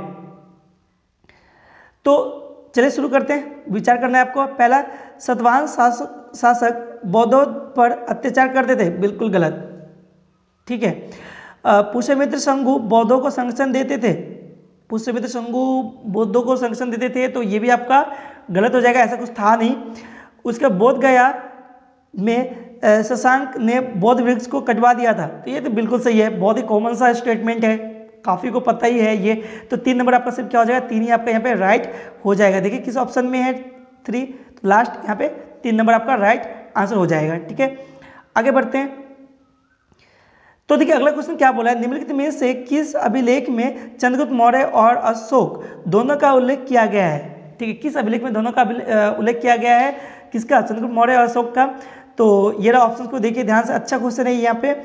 तो चलिए शुरू करते हैं, विचार करना है आपको। पहला, सतवाहन शासक बौद्धों पर अत्याचार करते थे, बिल्कुल गलत। ठीक है, पुष्यमित्र शंगु बौद्धों को संरक्षण देते थे, पुष्यमित्र शंगु बौद्धों को संरक्षण देते थे, तो ये भी आपका गलत हो जाएगा, ऐसा कुछ था नहीं। उसके बोध गया में शशांक ने बौद्ध वृक्ष को कटवा दिया था, तो ये तो बिल्कुल सही है, बहुत ही कॉमन सा स्टेटमेंट है, काफ़ी को पता ही है ये। तो 3 नंबर आपका सिर्फ क्या हो जाएगा, 3 ही आपका यहाँ पे राइट हो जाएगा। देखिए किस ऑप्शन में है 3, तो लास्ट यहाँ पे 3 नंबर आपका राइट आंसर हो जाएगा। ठीक है, आगे बढ़ते हैं, तो देखिए अगला क्वेश्चन क्या बोला है, निम्नलिखित में से किस अभिलेख में चंद्रगुप्त मौर्य और अशोक दोनों का उल्लेख किया गया है। ठीक है, किस अभिलेख में दोनों का उल्लेख किया गया है, किसका, चंद्रगुप्त मौर्य और अशोक का। तो ये रहा ऑप्शन को देखिए ध्यान से, अच्छा क्वेश्चन है यहाँ पे।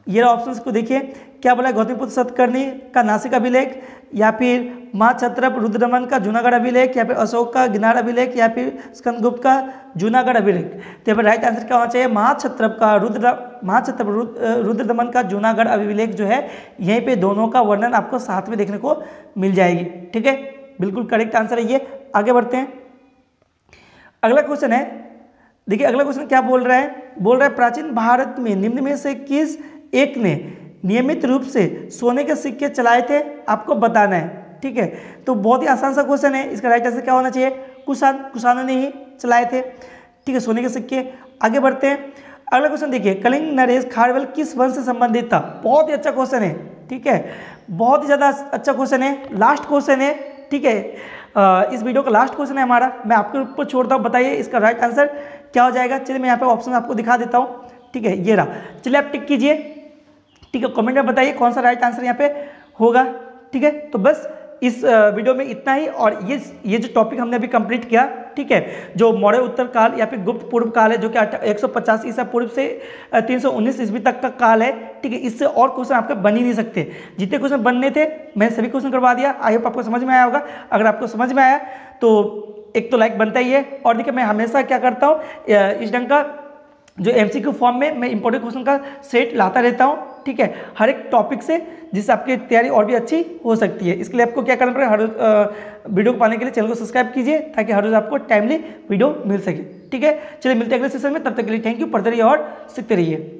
ये रहा ऑप्शन को देखिए, क्या बोला, गौतमीपुत्र सतकर्णी का नासिक अभिलेख, या फिर महाक्षत्रप रुद्रदमन का जूनागढ़ अभिलेख, या फिर अशोक का गिरनार अभिलेख, या फिर स्कंदगुप्त का जूनागढ़ अभिलेख। तो यहाँ पर राइट आंसर क्या होना चाहिए, महाक्षत्रप रुद्रदमन का जूनागढ़ अभिलेख जो है, यहीं पे दोनों का वर्णन आपको साथ में देखने को मिल जाएगी। ठीक है, बिल्कुल करेक्ट आंसर है ये। आगे बढ़ते हैं, अगला क्वेश्चन है, देखिए अगला क्वेश्चन क्या बोल रहा है, बोल रहा है प्राचीन भारत में निम्न में से किस एक ने नियमित रूप से सोने के सिक्के चलाए थे, आपको बताना है। ठीक है, तो बहुत ही आसान सा क्वेश्चन है, इसका राइट आंसर क्या होना चाहिए, कुषाणों ने ही चलाए थे। ठीक है, सोने के सिक्के। आगे बढ़ते हैं, अगला क्वेश्चन देखिए, कलिंग नरेश खारवेल किस वंश से संबंधित था, बहुत ही अच्छा क्वेश्चन है। ठीक है, बहुत ही ज़्यादा अच्छा क्वेश्चन है, लास्ट क्वेश्चन है। ठीक है, इस वीडियो का लास्ट क्वेश्चन है हमारा, मैं आपके ऊपर छोड़ता हूँ, बताइए इसका राइट आंसर क्या हो जाएगा। चलिए मैं यहाँ पे ऑप्शन आपको दिखा देता हूँ। ठीक है, ये रहा, चलिए आप टिक कीजिए। ठीक है, कमेंट में बताइए कौन सा राइट आंसर यहाँ पे होगा। ठीक है, तो बस इस वीडियो में इतना ही, और ये जो टॉपिक हमने अभी कंप्लीट किया, ठीक है, जो मौर्य उत्तर काल या फिर गुप्त पूर्व काल है, जो कि 150 ईसा पूर्व से 319 ईस्वी तक का काल है। ठीक है, इससे और क्वेश्चन आपके बन ही नहीं सकते, जितने क्वेश्चन बनने थे मैंने सभी क्वेश्चन करवा दिया। आई होप आपको समझ में आया होगा। अगर आपको समझ में आया तो एक तो लाइक बनता ही है, और देखिए मैं हमेशा क्या करता हूँ, इस ढंग का जो MCQ फॉर्म में मैं इंपॉर्टेंट क्वेश्चन का सेट लाता रहता हूँ। ठीक है, हर एक टॉपिक से, जिससे आपकी तैयारी और भी अच्छी हो सकती है। इसके लिए आपको क्या करना पड़ेगा, हर रोज वीडियो को पाने के लिए चैनल को सब्सक्राइब कीजिए, ताकि हर रोज आपको टाइमली वीडियो मिल सके। ठीक है, चलिए मिलते हैं अगले सेशन में, तब तक के लिए थैंक यू, पढ़ते रहिए और सीखते रहिए।